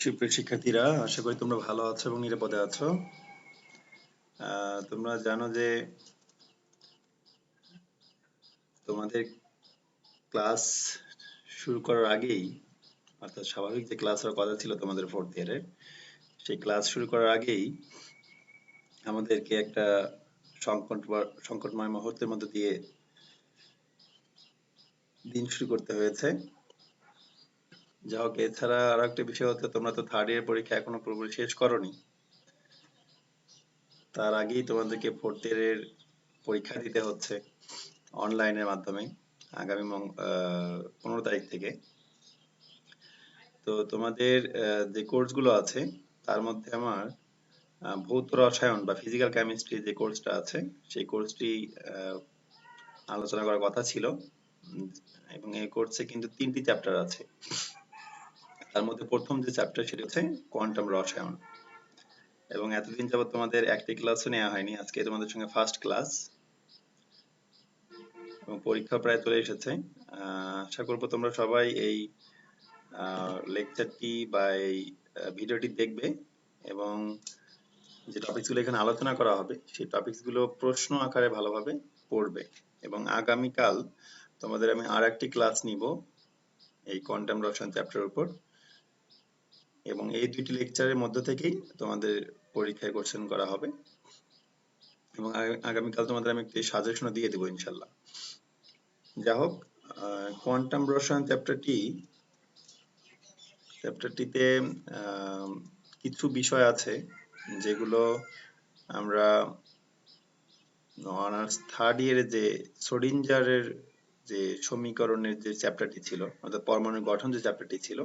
সুপ্রিয় শিক্ষার্থীরা, আশা করি তোমরা ভালো আছো এবং নিরাপদে আছো। তোমরা জানো যে তোমাদের ক্লাস শুরু করার আগেই, অর্থাৎ স্বাভাবিক যে ক্লাস হওয়ার কথা ছিল তোমাদের ফোর্থ ইয়ারের, সেই ক্লাস শুরু করার আগেই আমাদেরকে একটা সংকটময় মুহূর্তের মধ্যে দিয়ে দিন শুরু করতে হয়েছে। যা হোক, এছাড়া আরো একটা বিষয় হচ্ছে, তোমরা তো থার্ড ইয়ার পরীক্ষা এখনো পুরোপুরি শেষ করোনি। তার আগেই তোমাদেরকে ফোর্থ ইয়ারের পরীক্ষা দিতে হচ্ছে অনলাইনের মাধ্যমে আগামী 15 তারিখ থেকে। তো তোমাদের যে কোর্সগুলো আছে তার মধ্যে আমার ভৌত রসায়ন বা ফিজিক্যাল কেমিস্ট্রি যে কোর্সটা আছে সেই কোর্সটি আলোচনা করার কথা ছিল। এবং এই কোর্সে কিন্তু 3টি চ্যাপ্টার আছে। তার মধ্যে প্রথম যে চ্যাপ্টার সেটা হচ্ছে কোয়ান্টাম রসায়ন। এবং এতদিন যাবত তোমাদের একটি ক্লাসও নেওয়া হয়নি, আজকে তোমাদের সঙ্গে ফার্স্ট ক্লাস এবং পরীক্ষা প্রায় চলে এসেছে। আশা করবো তোমরা সবাই এই লেকচারটি বা এই ভিডিওটি দেখবে এবং যে টপিকসগুলো এখানে আলোচনা করা হবে সেই টপিকসগুলো প্রশ্ন আকারে ভালোভাবে পড়বে। এবং আগামীকাল তোমাদের আমি আর একটি ক্লাস নিব এই কোয়ান্টাম রসায়ন চ্যাপ্টারের উপর, এবং এই দুইটি লেকচারের মধ্য থেকেই তোমাদের পরীক্ষায় কোশ্চেন করা হবে। এবং আগামীকাল তোমাদের আমি একটি সাজেশনও দিয়ে দেবো ইনশাল্লাহ। যা হোক, কোয়ান্টাম রসায়ন চ্যাপ্টারটিতে কিছু বিষয় আছে যেগুলো আমরা অনার্স থার্ড ইয়ারে যে শ্রোডিঞ্জারের যে সমীকরণের যে চ্যাপ্টারটি ছিল, অর্থাৎ পরমাণুর গঠন যে চ্যাপ্টারটি ছিল,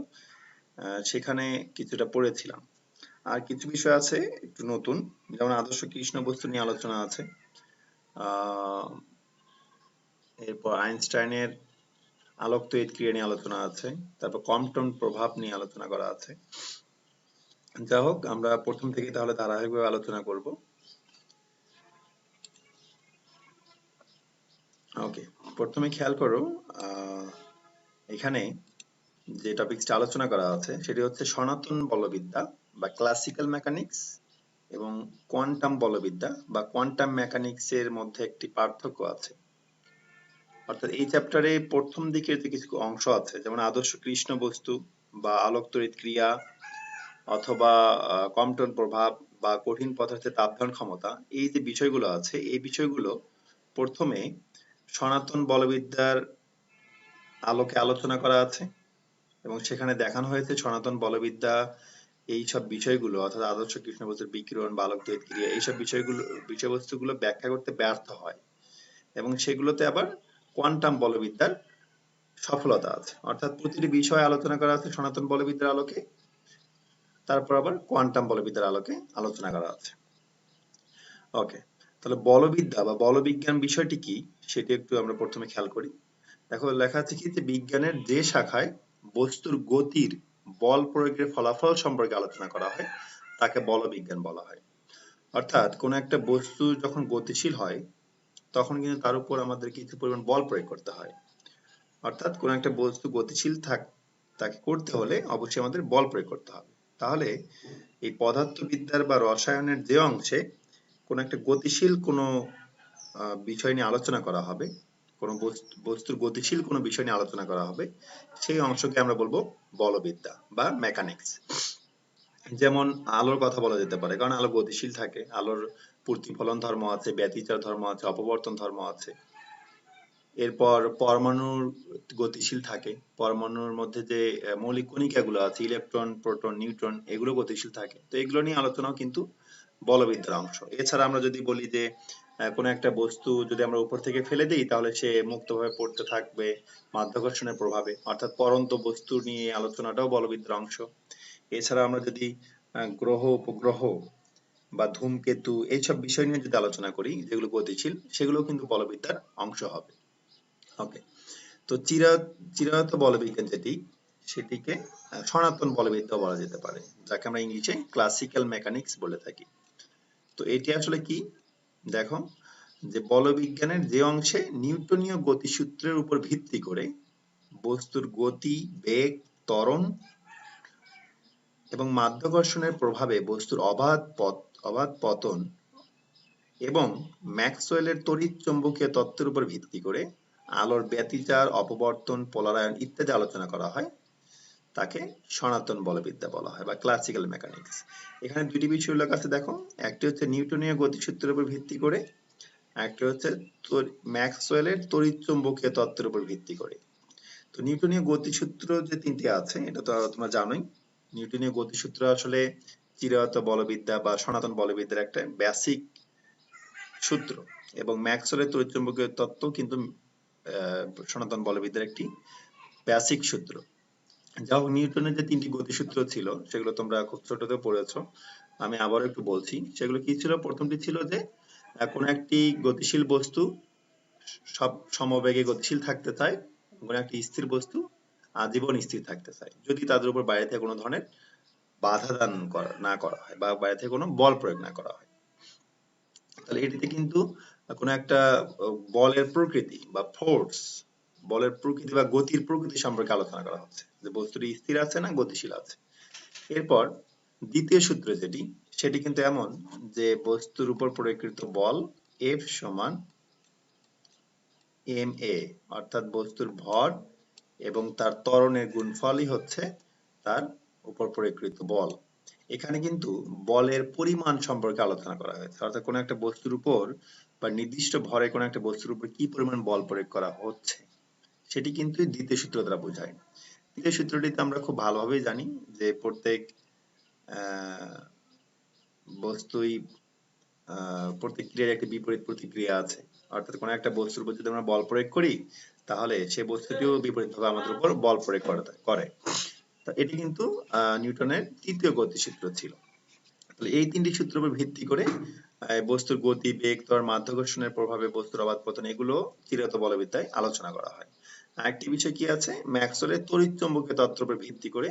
সেখানে কিছুটা পড়েছিলাম। আর কিছু বিষয় আছে একটু নতুন, যেমন আদর্শ কৃষ্ণ বস্তু নিয়ে আলোচনা আছে। এরপর আইনস্টাইনের আলোক তড়িৎ ক্রিয়া নিয়ে আলোচনা আছে। তারপর কম্পটন প্রভাব নিয়ে আলোচনা করা আছে। যা হোক, আমরা প্রথম থেকে তাহলে ধারাবাহিকভাবে আলোচনা করব। ওকে, প্রথমে খেয়াল করো, এখানে যে টপিকসটা আলোচনা করা আছে সেটি হচ্ছে সনাতন বলবিদ্যা বা ক্লাসিক্যাল মেকানিক্স এবং কোয়ান্টাম বলবিদ্যা বা কোয়ান্টাম মেকানিক্স এর মধ্যে একটি পার্থক্য আছে। অর্থাৎ এই চ্যাপ্টারে প্রথম দিকের যে কিছু অংশ আছে, যেমন আদর্শ কৃষ্ণ বস্তু বা আলোক তড়িৎ ক্রিয়া অথবা কম্পটন প্রভাব বা কঠিন পদার্থের তাপ ধারণ ক্ষমতা, এই যে বিষয়গুলো আছে এই বিষয়গুলো প্রথমে সনাতন বলবিদ্যার আলোকে আলোচনা করা আছে এবং সেখানে দেখানো হয়েছে সনাতন বলবিদ্যা এইসব বিষয়গুলো, অর্থাৎ আদর্শ কৃষ্ণ বস্তুর বিকিরণ বা আলোক তড়িৎ ক্রিয়া, এইসব বিষয়বস্তুগুলো ব্যাখ্যা করতে ব্যর্থ হয় এবং সেগুলোতে আবার কোয়ান্টাম বলবিদ্যার সফলতা আছে। অর্থাৎ প্রতিটি বিষয় আলোচনা করা আছে সনাতন বলবিদ্যার আলোকে, তারপর আবার কোয়ান্টাম বলবিদ্যার আলোকে আলোচনা করা আছে। ওকে, তাহলে বলবিদ্যা বা বলবিজ্ঞান বিষয়টি কি সেটি একটু আমরা প্রথমে খেয়াল করি। দেখো, লেখা আছে কি যে বিজ্ঞানের যে শাখায় বস্তুর গতির বল প্রয়োগের ফলাফল সম্পর্কে আলোচনা করা হয় তাকে বলবিজ্ঞান বলা হয়। অর্থাৎ কোন একটা বস্তু যখন গতিশীল হয় তখন কিন্তু তার উপর আমাদের কিছু পরিমাণ বল প্রয়োগ করতে হয়। অর্থাৎ কোন একটা বস্তু গতিশীল তাকে করতে হলে অবশ্যই আমাদের বল প্রয়োগ করতে হবে। তাহলে এই পদার্থবিদ্যার বা রসায়নের যে অংশে কোন একটা গতিশীল কোন বিষয় নিয়ে আলোচনা করা হবে, কোন বস্তুর গতিশীল কোন বিষয় নিয়ে আলোচনা করা হবে, সেই অংশকে আমরা বলবো বলবিদ্যা বা মেকানিক্স। যেমন আলোর কথা বলা যেতে পারে, কারণ আলো গতিশীল থাকে, আলোর প্রতিফলন ধর্ম আছে, ব্যতিচার ধর্ম আছে, অপবর্তন ধর্ম আছে। এরপর পরমাণুর গতিশীল থাকে, পরমাণুর মধ্যে যে মৌলিক কণিকাগুলো আছে, ইলেকট্রন, প্রোটন, নিউট্রন, এগুলো গতিশীল থাকে। তো এগুলো নিয়ে আলোচনাও কিন্তু বলবিদ্যার অংশ। এছাড়া আমরা যদি বলি যে কোনো একটা বস্তু যদি আমরা উপর থেকে ফেলে দিই তাহলে সে মুক্তভাবে পড়তে থাকবে মাধ্যাকর্ষণের প্রভাবে, অর্থাৎ পড়ন্ত বস্তু নিয়ে আলোচনাটাও বলবিদ্যার অংশ। এছাড়া আমরা যদি গ্রহ, উপগ্রহ বা ধূমকেতু এইসব বিষয় নিয়ে যদি আলোচনা করি যেগুলো গতিশীল, সেগুলো কিন্তু বলবিদ্যার অংশ হবে। ওকে, তো চিরায়ত বলবিজ্ঞান যেটি, সেটিকে সনাতন বলবিদ্যা বলা যেতে পারে, যাকে আমরা ইংলিশে ক্লাসিক্যাল মেকানিক্স বলে থাকি। তো এটি আসলে কি, দেখো, যে বলবিজ্ঞানের যে অংশে নিউটনীয় গতিসূত্রের উপর ভিত্তি করে বস্তুর গতি, বেগ, ত্বরণ এবং মাধ্যাকর্ষণের প্রভাবে বস্তুর অবাধ পতন এবং ম্যাক্সওয়েলের তড়িৎচুম্বকীয় তত্ত্বের উপর ভিত্তি করে আলোর ব্যতিচার, অপবর্তন, পোলারায়ন ইত্যাদি আলোচনা করা হয়, তাকে সনাতন বলবিদ্যা বলা হয় বা ক্লাসিক্যাল মেকানিক্স। এখানে দুটি বিষয় উল্লেখ আছে, দেখো। একটি হচ্ছে নিউটনীয় গতিসূত্রের উপর ভিত্তি করে, একটি হচ্ছে ম্যাক্সওয়েলের তড়িৎচুম্বকীয় তত্ত্বের উপর ভিত্তি করে। তো নিউটনীয় গতিসূত্র যে তিনটি আছে, এটা তো তোমরা জানোই। নিউটনীয় গতিসূত্র আসলে চিরায়ত বলবিদ্যা বা সনাতন বলবিদ্যার একটা বেসিক সূত্র, এবং ম্যাক্সওয়েলের তড়িৎচুম্বকীয় তত্ত্ব কিন্তু সনাতন বলবিদ্যার একটি বেসিক সূত্র। যা হোক, নিউটনের যে তিনটি গতিসূত্র ছিল সেগুলো তোমরা খুব ছোটতে পড়েছো, আমি আবারও একটু বলছি। সেগুলো কি ছিল? প্রথমটি ছিল যে কোন একটি গতিশীল বস্তু সব সমবেগে গতিশীল থাকতে চায়, কোন একটি স্থির বস্তু আজীবন স্থির থাকতে চায়, যদি তাদের উপর বাইরে থেকে কোনো ধরনের বাধা দান না করা হয় বা বাইরে থেকে কোনো বল প্রয়োগ না করা হয়। তাহলে এটিতে কিন্তু কোনো একটা বলের প্রকৃতি বা ফোর্স, বলের প্রকৃতি বা গতির প্রকৃতি সম্পর্কে আলোচনা করা হচ্ছে, যে বস্তুটি স্থির আছে না গতিশীল আছে। এরপর দ্বিতীয় সূত্র সেটি কিন্তু এমন যে বস্তুর উপর প্রয়োগকৃত বল F সমান ma, অর্থাৎ বস্তুর ভর এবং তার ত্বরণের গুণফলই হচ্ছে তার উপর প্রয়োগকৃত বল। এখানে কিন্তু বলের পরিমাণ সম্পর্কে আলোচনা করা হয়েছে, অর্থাৎ কোনো একটা বস্তুর উপর বা নির্দিষ্ট ভরে কোনো একটা বস্তুর উপর কি পরিমাণ বল প্রয়োগ করা হচ্ছে সেটি কিন্তু দ্বিতীয় সূত্র দ্বারা বোঝায়। দ্বিতীয় সূত্রটিতে আমরা খুব ভালোভাবেই জানি যে প্রত্যেক বস্তুই প্রত্যেক ক্রিয়ার একটি বিপরীত প্রতিক্রিয়া আছে, অর্থাৎ কোনো একটা বস্তুর উপর যদি আমরা বল প্রয়োগ করি তাহলে সে বস্তুটিও বিপরীতভাবে আমাদের উপর বল প্রয়োগ করে। তো এটি কিন্তু নিউটনের তৃতীয় গতিসূত্র ছিল। তাহলে এই তিনটি সূত্রের উপর ভিত্তি করে বস্তুর গতি, বেগ, ত্বরণ, মাধ্যাকর্ষণের প্রভাবে বস্তুর অবাধ পতন, এগুলো চিরায়ত বলবিদ্যায় আলোচনা করা হয়। আরেকটি বিষয় কি আছে? ম্যাক্সওয়েলের তড়িৎচুম্বকীয় তত্ত্বের উপর ভিত্তি করে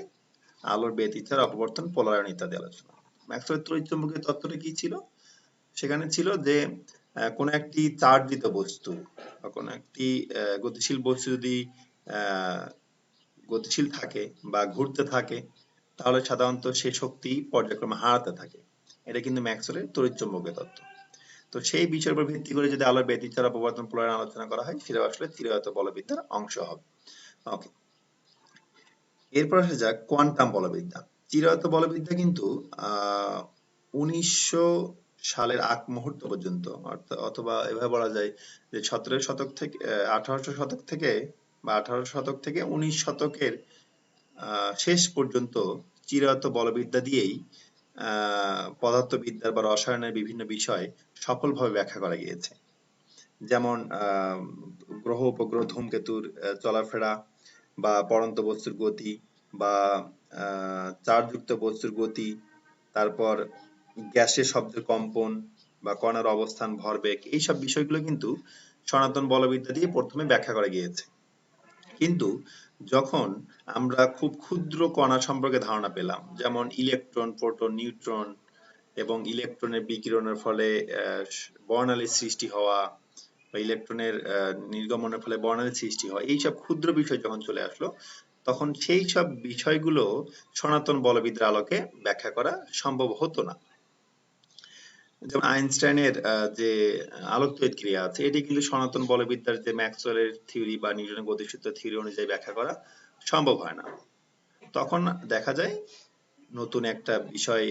আলোর ব্যতিচার, অপবর্তন, পোলারায়ন ইত্যাদি আলোচনা। ম্যাক্সওয়েলের তড়িৎচুম্বকীয় তত্ত্বটা কি ছিল? সেখানে ছিল যে কোন একটি চার্জিত বস্তু বা কোন একটি গতিশীল বস্তু যদি গতিশীল থাকে বা ঘুরতে থাকে তাহলে সাধারণত সে শক্তি পর্যায়ক্রমে হারাতে থাকে। এটা কিন্তু ম্যাক্সওয়েলের তড়িৎচুম্বকীয় তত্ত্ব। তো সেই বিষয়ের উপর ভিত্তি করে যদি আলোর ব্যতিচার, অপবর্তন, পোলারায়ন আলোচনা করা হয়, সেটা আসলে চিরায়ত বলবিদ্যার অংশ হবে। ওকে, এরপর আসা যাক কোয়ান্টাম বলবিদ্যা। চিরায়ত বলবিদ্যা কিন্তু 1900 সালের আগ মুহূর্ত পর্যন্ত, অথবা এভাবে বলা যায় যে 17 শতক থেকে 1800 শতক থেকে বা 18 শতক থেকে 19 শতকের শেষ পর্যন্ত চিরায়ত বলবিদ্যা দিয়েই পদার্থবিদ্যার বা রসায়নের বিভিন্ন বিষয় সফলভাবে ব্যাখ্যা করা গিয়েছে। যেমন গ্রহ উপগ্রহ ধূমকেতুর চলাফেরা বা পড়ন্ত বস্তুর গতি বা চার্জযুক্ত বস্তুর গতি, তারপর গ্যাসের শব্দের কম্পন বা কণার অবস্থান, ভরবেগ, এইসব বিষয়গুলো কিন্তু সনাতন বলবিদ্যা দিয়ে প্রথমে ব্যাখ্যা করা গিয়েছে। কিন্তু যখন আমরা খুব ক্ষুদ্র কণা সম্পর্কে ধারণা পেলাম, যেমন ইলেকট্রন, প্রোটন, নিউট্রন এবং ইলেকট্রনের বিকিরণের ফলে বর্ণালীর সৃষ্টি হওয়া বা ইলেকট্রনের নির্গমনের ফলে বর্ণালীর সৃষ্টি হওয়া, এইসব ক্ষুদ্র বিষয় যখন চলে আসলো, তখন সেই সব বিষয়গুলো সনাতন বলবিদ্যার আলোকে ব্যাখ্যা করা সম্ভব হতো না। যেমন আইনস্টাইনের যে আলোক তড়িৎ ক্রিয়া আছে, এটি কিন্তু সনাতন বলবিদ্যার যে ম্যাক্সওয়েলের থিওরি বা নিউটনের গতিসূত্র থিওরি অনুযায়ী ব্যাখ্যা করা সম্ভব হয় না। তখন দেখা যায় নতুন একটা বিষয়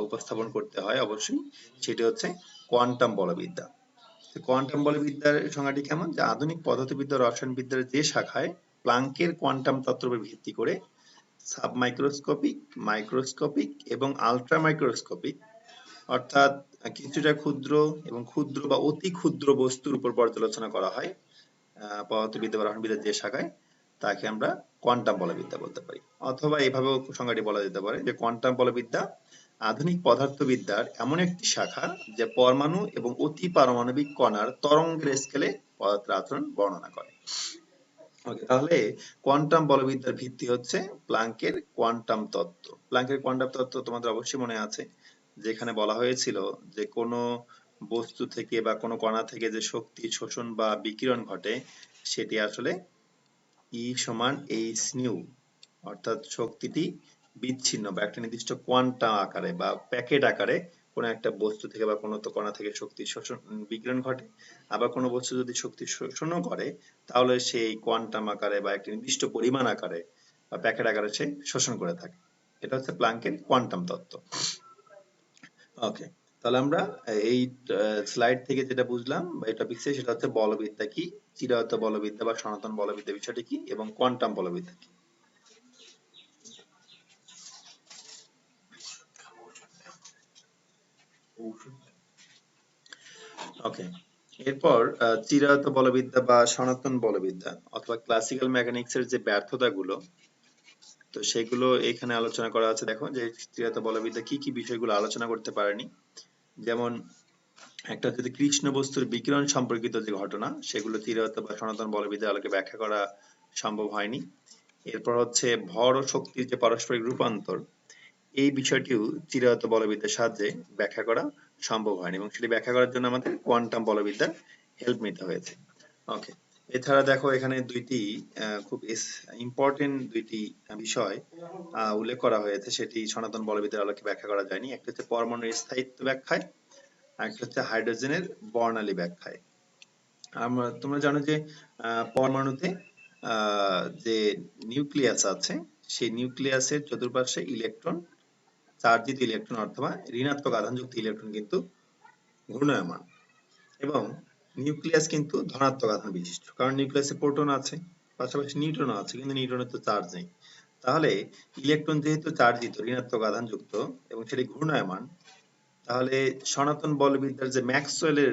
উপস্থাপন করতে হয় অবশ্যই, সেটি হচ্ছে কোয়ান্টাম বলবিদ্যা। কোয়ান্টাম বলবিদ্যার সংজ্ঞাটি কেমন? যে আধুনিক পদার্থবিদ্যা, রসায়নবিদ্যার যে শাখায় প্লাঙ্কের কোয়ান্টাম তত্ত্বের উপর ভিত্তি করে সাবমাইক্রোস্কোপিক, মাইক্রোস্কোপিক এবং আলট্রা মাইক্রোস্কোপিক, অর্থাৎ কিছুটা ক্ষুদ্র এবং ক্ষুদ্র বা অতি ক্ষুদ্র বস্তুর উপর পর্যালোচনা করা হয় পদার্থবিদ্যা বা রসায়নবিদ্যার যে শাখায়, তাকে আমরা কোয়ান্টাম বলবিদ্যা বলতে পারি। অথবা এভাবেও সংজ্ঞাটি বলা যেতে পারে যে কোয়ান্টাম বলবিদ্যা আধুনিক পদার্থবিদ্যার এমন একটি শাখা যা পরমাণু এবং অতি পারমাণবিক কণার তরঙ্গের স্কেলে পদার্থের আচরণ বর্ণনা করে। ওকে, তাহলে কোয়ান্টাম বলবিদ্যার ভিত্তি হচ্ছে প্লাঙ্কের কোয়ান্টাম তত্ত্ব। প্লাঙ্কের কোয়ান্টাম তত্ত্ব তোমাদের অবশ্যই মনে আছে, যেখানে বলা হয়েছিল যে কোনো বস্তু থেকে বা কোনো কণা থেকে যে শক্তি শোষণ বা বিকিরণ ঘটে সেটি আসলে E সমান h নিউ, অর্থাৎ শক্তিটি বিচ্ছিন্ন বা একটা নির্দিষ্ট কোয়ান্টাম আকারে বা প্যাকেট আকারে কোনো একটা বস্তু থেকে বা কোনো তো কণা থেকে শক্তি শোষণ বিকিরণ ঘটে। আবার কোনো বস্তু যদি শক্তি শোষণও করে তাহলে সেই কোয়ান্টাম আকারে বা একটা নির্দিষ্ট পরিমাণ আকারে বা প্যাকেট আকারে সে শোষণ করে থাকে। এটা হচ্ছে প্ল্যাঙ্কের কোয়ান্টাম তত্ত্ব। ওকে, তাহলে আমরা এই স্লাইড থেকে যেটা বুঝলাম বা এই টপিকসে সেটা হচ্ছে বলবিদ্যা কি, চিরায়ত বলবিদ্যা বা সনাতন বলবিদ্যা বিষয়টি কি এবং কোয়ান্টাম বলবিদ্যা কি। ওকে, এরপর চিরায়ত বলবিদ্যা বা সনাতন বলবিদ্যা অথবা ক্লাসিক্যাল মেকানিক্স এর যে ব্যর্থতাগুলো, তো সেগুলো এখানে আলোচনা করা আছে। দেখো যে চিরায়ত বলবিদ্যা কি কি বিষয়গুলো আলোচনা করতে পারেনি। যেমন একটা হচ্ছে যে কৃষ্ণ বস্তুর বিকিরণ সম্পর্কিত যে ঘটনা, সেগুলো চিরায়ত বা সনাতন বলবিদ্যার আলোকে ব্যাখ্যা করা সম্ভব হয়নি। এরপর হচ্ছে ভর ও শক্তির যে পারস্পরিক রূপান্তর, এই বিষয়টিও চিরায়ত বলবিদ্যার সাহায্যে ব্যাখ্যা করা সম্ভব হয়নি এবং সেটি ব্যাখ্যা করার জন্য আমাদের কোয়ান্টাম বলবিদ্যার হেল্প নিতে হয়েছে। ওকে, এছাড়া দেখো এখানে দুইটি খুব ইম্পর্টেন্ট দুইটি বিষয় উল্লেখ করা হয়েছে, সেটি সনাতন বলবিদ্যার আলোকে ব্যাখ্যা করা যায়নি। একটা হচ্ছে পরমাণুর স্থায়িত্ব ব্যাখ্যায়, আর একটা হচ্ছে হাইড্রোজেনের বর্ণালী ব্যাখ্যায়। তোমরা জানো যে পরমাণুতে যে নিউক্লিয়াস আছে, সেই নিউক্লিয়াসের চতুর্পাশে ইলেকট্রন, চার্জিত ইলেকট্রন অথবা ঋণাত্মক আধানযুক্ত ইলেকট্রন কিন্তু ঘূর্ণায়মান এবং নিউক্লিয়াস কিন্তু ধনাত্মক আধান বিশিষ্ট, কারণ নিউক্লিয়াসে প্রোটন আছে, পাশাপাশি নিউট্রনও আছে, কিন্তু নিউট্রনের তো চার্জ নেই। তাহলে ইলেকট্রন যেহেতু চার্জিত ঋণাত্মক আধানযুক্ত এবং সেটি ঘূর্ণায়মান, তাহলে সনাতন বলবিদ্যার যে ম্যাক্সওয়েলের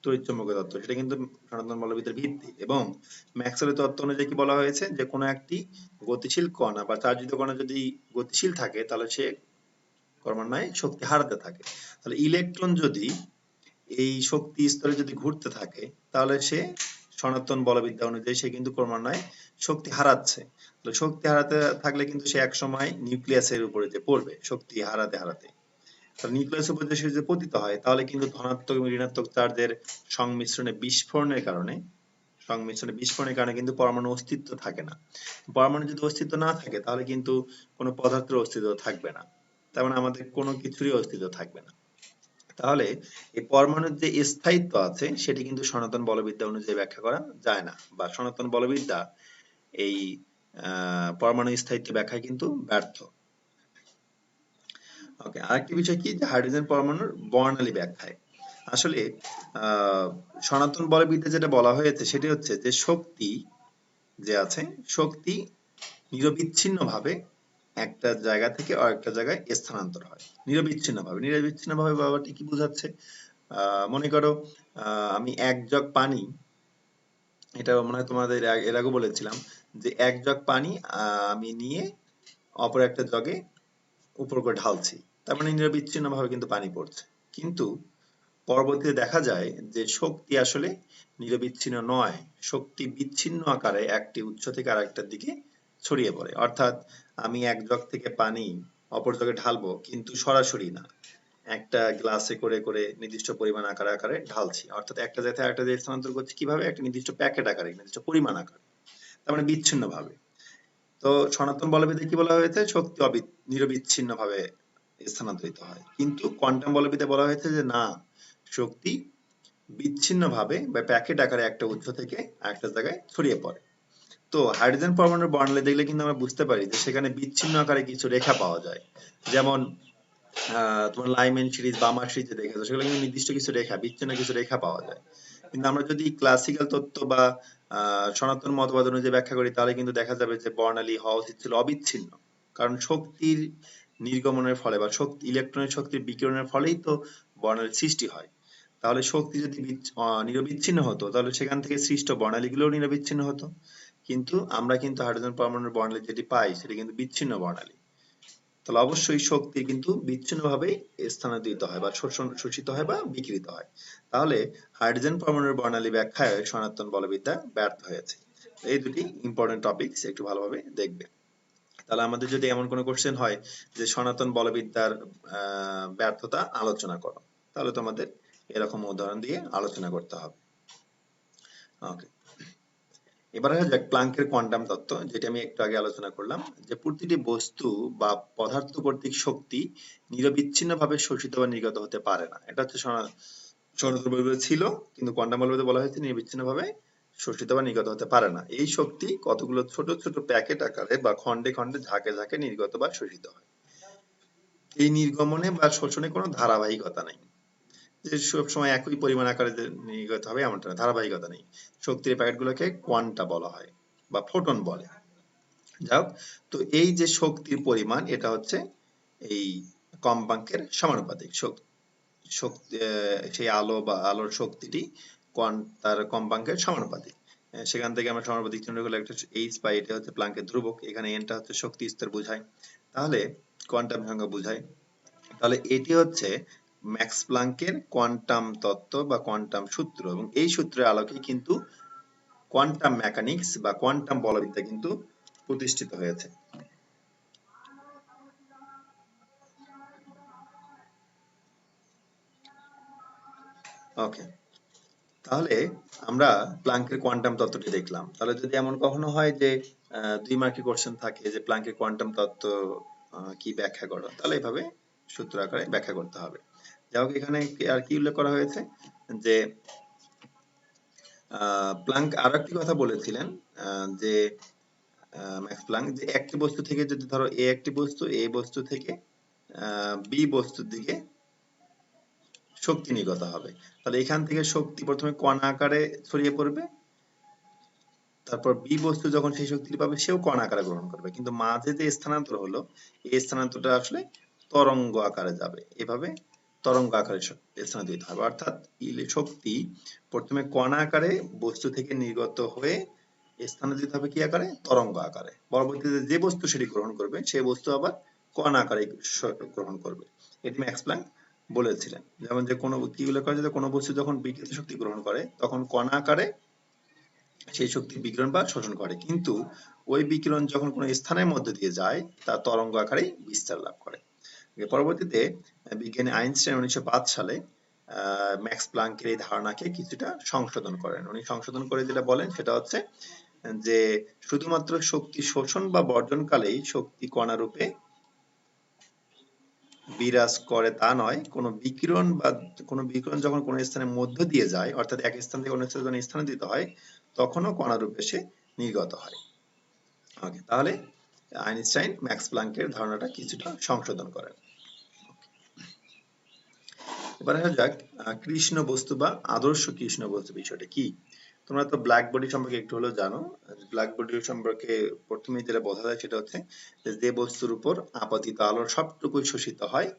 তড়িৎচুম্বকীয় তত্ত্ব, সেটা কিন্তু সনাতন বলবিদ্যার ভিত্তি। এবং ম্যাক্সওয়েলের তত্ত্ব অনুযায়ী কি বলা হয়েছে, যে কোনো একটি গতিশীল কণা বা চার্জিত কণা যদি গতিশীল থাকে তাহলে সে ক্রমান্বয়ে শক্তি হারাতে থাকে। তাহলে ইলেকট্রন যদি এই শক্তি স্তরে যদি ঘুরতে থাকে তাহলে সে সনাতন বলবিদ্যা অনুযায়ী সে কিন্তু ক্রমান্বয়ে শক্তি হারাচ্ছে। তাহলে শক্তি হারাতে থাকলে কিন্তু সে এক সময় নিউক্লিয়াসের উপরে যে পড়বে শক্তি হারাতে হারাতে। তাহলে নিউক্লিয়াসের উপর সে যদি পতিত হয় তাহলে কিন্তু ধনাত্মক এবং ঋণাত্মক চার্জের সংমিশ্রণে বিস্ফোরণের কারণে কিন্তু পরমাণু অস্তিত্ব থাকে না। পরমাণু যদি অস্তিত্ব না থাকে তাহলে কিন্তু কোনো পদার্থের অস্তিত্ব থাকবে না, তার মানে আমাদের কোনো কিছুরই অস্তিত্ব থাকবে না। তাহলে এই পরমাণুর যে স্থায়িত্ব আছে সেটি কিন্তু সনাতন বলবিদ্যা অনুযায়ী ব্যাখ্যা করা যায় না, বা সনাতন বলবিদ্যা এই পরমাণু স্থায়িত্ব ব্যাখ্যায় কিন্তু ব্যর্থ। ওকে, আরেকটি বিষয় কি, যে হাইড্রোজেন পরমাণুর বর্ণালী ব্যাখ্যায় আসলে সনাতন বলবিদ্যা যেটা বলা হয়েছে সেটি হচ্ছে যে শক্তি যে আছে, শক্তি নিরবিচ্ছিন্নভাবে একটা জায়গা থেকে আরেকটা জায়গায় স্থানান্তর হয়। নিরবিচ্ছিন্নভাবে বাবাটি কি বোঝাচ্ছে, মনে করো আমি এক জগ পানি, এটা মনে হয় তোমাদের এর আগে বলেছিলাম, যে এক জগ পানি আমি নিয়ে অপর একটা জগে উপর করে ঢালছি, তার মানে নিরবিচ্ছিন্নভাবে কিন্তু পানি পড়ছে। কিন্তু পরবর্তীতে দেখা যায় যে শক্তি আসলে নিরবিচ্ছিন্ন নয়, শক্তি বিচ্ছিন্ন আকারে একটি উৎস থেকে আরেকটার দিকে ছড়িয়ে পড়ে। অর্থাৎ আমি এক জগ থেকে পানি অপর জগে ঢালবো কিন্তু সরাসরি না, একটা গ্লাসে করে করে নির্দিষ্ট পরিমাণ আকারে আকারে ঢালছি। অর্থাৎ একটা জায়গা থেকে আরেকটা জায়গায় স্থানান্তর করছি কিভাবে, একটা নির্দিষ্ট প্যাকেট আকারে, নির্দিষ্ট পরিমাণ আকারে, তার মানে বিচ্ছিন্ন ভাবে। তো সনাতন বলবিদ্যায় কি বলা হয়েছে, শক্তি নিরবিচ্ছিন্ন ভাবে স্থানান্তরিত হয়। কিন্তু কোয়ান্টাম বলবিদ্যায় বলা হয়েছে যে না, শক্তি বিচ্ছিন্ন ভাবে বা প্যাকেট আকারে একটা উৎস থেকে আরেকটা জায়গায় ছড়িয়ে পড়ে। তো হাইড্রোজেন পরমাণুর বর্ণালী দেখলে কিন্তু আমরা বুঝতে পারি যে সেখানে বিচ্ছিন্ন আকারে কিছু রেখা পাওয়া যায়। যেমন তোমার লাইম্যান সিরিজ বা আমার সিরিজে দেখেছো, সেগুলো কিন্তু নির্দিষ্ট কিছু রেখা, বিচ্ছিন্ন কিছু রেখা পাওয়া যায়। কিন্তু আমরা যদি ক্লাসিক্যাল তত্ত্ব বা সনাতন মতবাদ অনুযায়ী ব্যাখ্যা করি তাহলে কিন্তু দেখা যাবে যে বর্ণালী হওয়া উচিত ছিল অবিচ্ছিন্ন। কারণ শক্তির নির্গমনের ফলে বা ইলেকট্রনের শক্তির বিকিরণের ফলেই তো বর্ণালীর সৃষ্টি হয়। তাহলে শক্তি যদি নিরবিচ্ছিন্ন হতো তাহলে সেখান থেকে সৃষ্ট বর্ণালীগুলোও নিরবিচ্ছিন্ন হতো। কিন্তু আমরা কিন্তু হাইড্রোজেন পরমাণুর বর্ণালী যেটি পাই সেটি কিন্তু বিচ্ছিন্ন বর্ণালী। তাহলে অবশ্যই শক্তি কিন্তু বিচ্ছিন্নভাবেই স্থানান্তরিত হয় বা শোষিত হয় বা বিকিরিত হয়। তাহলে হাইড্রোজেন পরমাণুর বর্ণালী ব্যাখ্যায় সনাতন বলবিদ্যা ব্যর্থ হয়েছে। এই দুটি ইম্পর্টেন্ট টপিকস একটু ভালোভাবে দেখবে। তাহলে আমাদের যদি এমন কোনো কোশ্চেন হয় যে সনাতন বলবিদ্যার ব্যর্থতা আলোচনা করো, তাহলে তোমাদের এরকম উদাহরণ দিয়ে আলোচনা করতে হবে। ওকে, এবার আসা যাক প্লাঙ্কের কোয়ান্টাম তত্ত্ব, যেটা আমি একটু আগে আলোচনা করলাম, যে প্রতিটি বস্তু বা পদার্থ কর্তৃক শক্তি নিরবিচ্ছিন্নভাবে শোষিত বা নির্গত হতে পারে না। এটা হচ্ছে সনাতন বলবিদ্যায় ছিল, কিন্তু কোয়ান্টাম বলবিদ্যায় বলা হয়েছে নিরবিচ্ছিন্নভাবে শোষিত বা নির্গত হতে পারে না। এই শক্তি কতগুলো ছোট ছোট প্যাকেট আকারে বা খন্ডে খন্ডে ঝাঁকে ঝাঁকে নির্গত বা শোষিত হয়। এই নির্গমনে বা শোষণে কোনো ধারাবাহিকতা নেই, যে সবসময় একই পরিমাণ আকারে যে নির্গত হবে এমনটা না, ধারাবাহিকতা নেই। শক্তির প্যাকেটগুলোকে কোয়ান্টা বলা হয় বা ফোটন বলে। যাই হোক, তো এই যে শক্তির পরিমাণ, এটা হচ্ছে এই কম্পাঙ্কের সমানুপাতিক। সেই আলো বা আলোর শক্তিটি তার কম্পাঙ্কের সমানুপাতিক। সেখান থেকে আমরা সমানুপাতিক চিহ্ন করলে একটা এইচ পাই, এটা হচ্ছে প্লাঙ্কের ধ্রুবক, এখানে এনটা হচ্ছে শক্তি স্তর বোঝায়, তাহলে কোয়ান্টাম সংখ্যা বোঝায়। তাহলে এটি হচ্ছে ম্যাক্স প্লাঙ্কের কোয়ান্টাম তত্ত্ব বা কোয়ান্টাম সূত্র, এবং এই সূত্রের আলোকে কিন্তু কোয়ান্টাম মেকানিক্স বা কোয়ান্টাম বলবিদ্যা কিন্তু প্রতিষ্ঠিত হয়েছে। ওকে, তাহলে আমরা প্লাঙ্কের কোয়ান্টাম তত্ত্বটি দেখলাম। তাহলে যদি এমন কখনো হয় যে 2 মার্কের কোশ্চেন থাকে যে প্লাঙ্কের কোয়ান্টাম তত্ত্ব কি ব্যাখ্যা করো, তাহলে এভাবে সূত্র আকারে ব্যাখ্যা করতে হবে। যাই হোক, এখানে আর কি উল্লেখ করা হয়েছে যে প্লাঙ্ক আরো একটি কথা বলেছিলেন, যে ম্যাক্স প্লাঙ্ক, যে একটি বস্তু থেকে যদি ধরো একটি বস্তু, বস্তু থেকে বি বস্তুর দিকে শক্তি নির্গত হবে, তাহলে এখান থেকে শক্তি প্রথমে কণা আকারে ছড়িয়ে পড়বে, তারপর বি বস্তু যখন সেই শক্তিটি পাবে সেও কণা আকারে গ্রহণ করবে, কিন্তু মাঝে যে স্থানান্তর হলো, এই স্থানান্তরটা আসলে তরঙ্গ আকারে যাবে। এভাবে তরঙ্গ আকারে স্থানান্তরিত হবে, অর্থাৎ শক্তি প্রথমে কণা আকারে বস্তু থেকে নির্গত হয়ে স্থানান্তরিত হবে কি আকারে? তরঙ্গ আকারে। পরবর্তীতে যে বস্তু সেটি গ্রহণ করবে, সেই বস্তু আবার কণা আকারে গ্রহণ করবে। এটি ম্যাক্স প্ল্যাঙ্ক বলেছিলেন। যেমন যে কোনো কি উল্লেখ করা যায়, যে কোনো বস্তু যখন বিকিরিত শক্তি গ্রহণ করে তখন কণা আকারে সেই শক্তি বিকিরণ বা শোষণ করে, কিন্তু ওই বিকিরণ যখন কোনো স্থানের মধ্যে দিয়ে যায় তা তরঙ্গ আকারে বিস্তার লাভ করে। পরবর্তীতে বিজ্ঞানী আইনস্টাইন 1905 সালে ম্যাক্স প্লাঙ্কের এই ধারণাকে কিছুটা সংশোধন করেন। উনি সংশোধন করে যেটা বলেন সেটা হচ্ছে যে শুধুমাত্র শক্তি শোষণ বা বর্জনকালেই শক্তি কণা রূপে বিরাজ করে তা নয়, কোনো বিকিরণ যখন কোনো স্থানের মধ্য দিয়ে যায়, অর্থাৎ এক স্থান থেকে অন্য স্থানে যখন স্থানান্তরিত হয়, তখনও কণা রূপে সে নির্গত হয়। ওকে, তাহলে আইনস্টাইন ম্যাক্স প্লাঙ্কের ধারণাটা কিছুটা সংশোধন করেন। এবার আসা যাক কৃষ্ণ বস্তু বা আদর্শ কৃষ্ণ বস্তু বিষয়টা কি। তোমরা তো ব্ল্যাক বডি সম্পর্কে একটু হলেও জানো। ব্ল্যাক বডি সম্পর্কে প্রথমে যেটা বোঝা যায় সেটা হচ্ছে যে বস্তুর উপর আপতিত আলোর সবটুকুই শোষিত হয়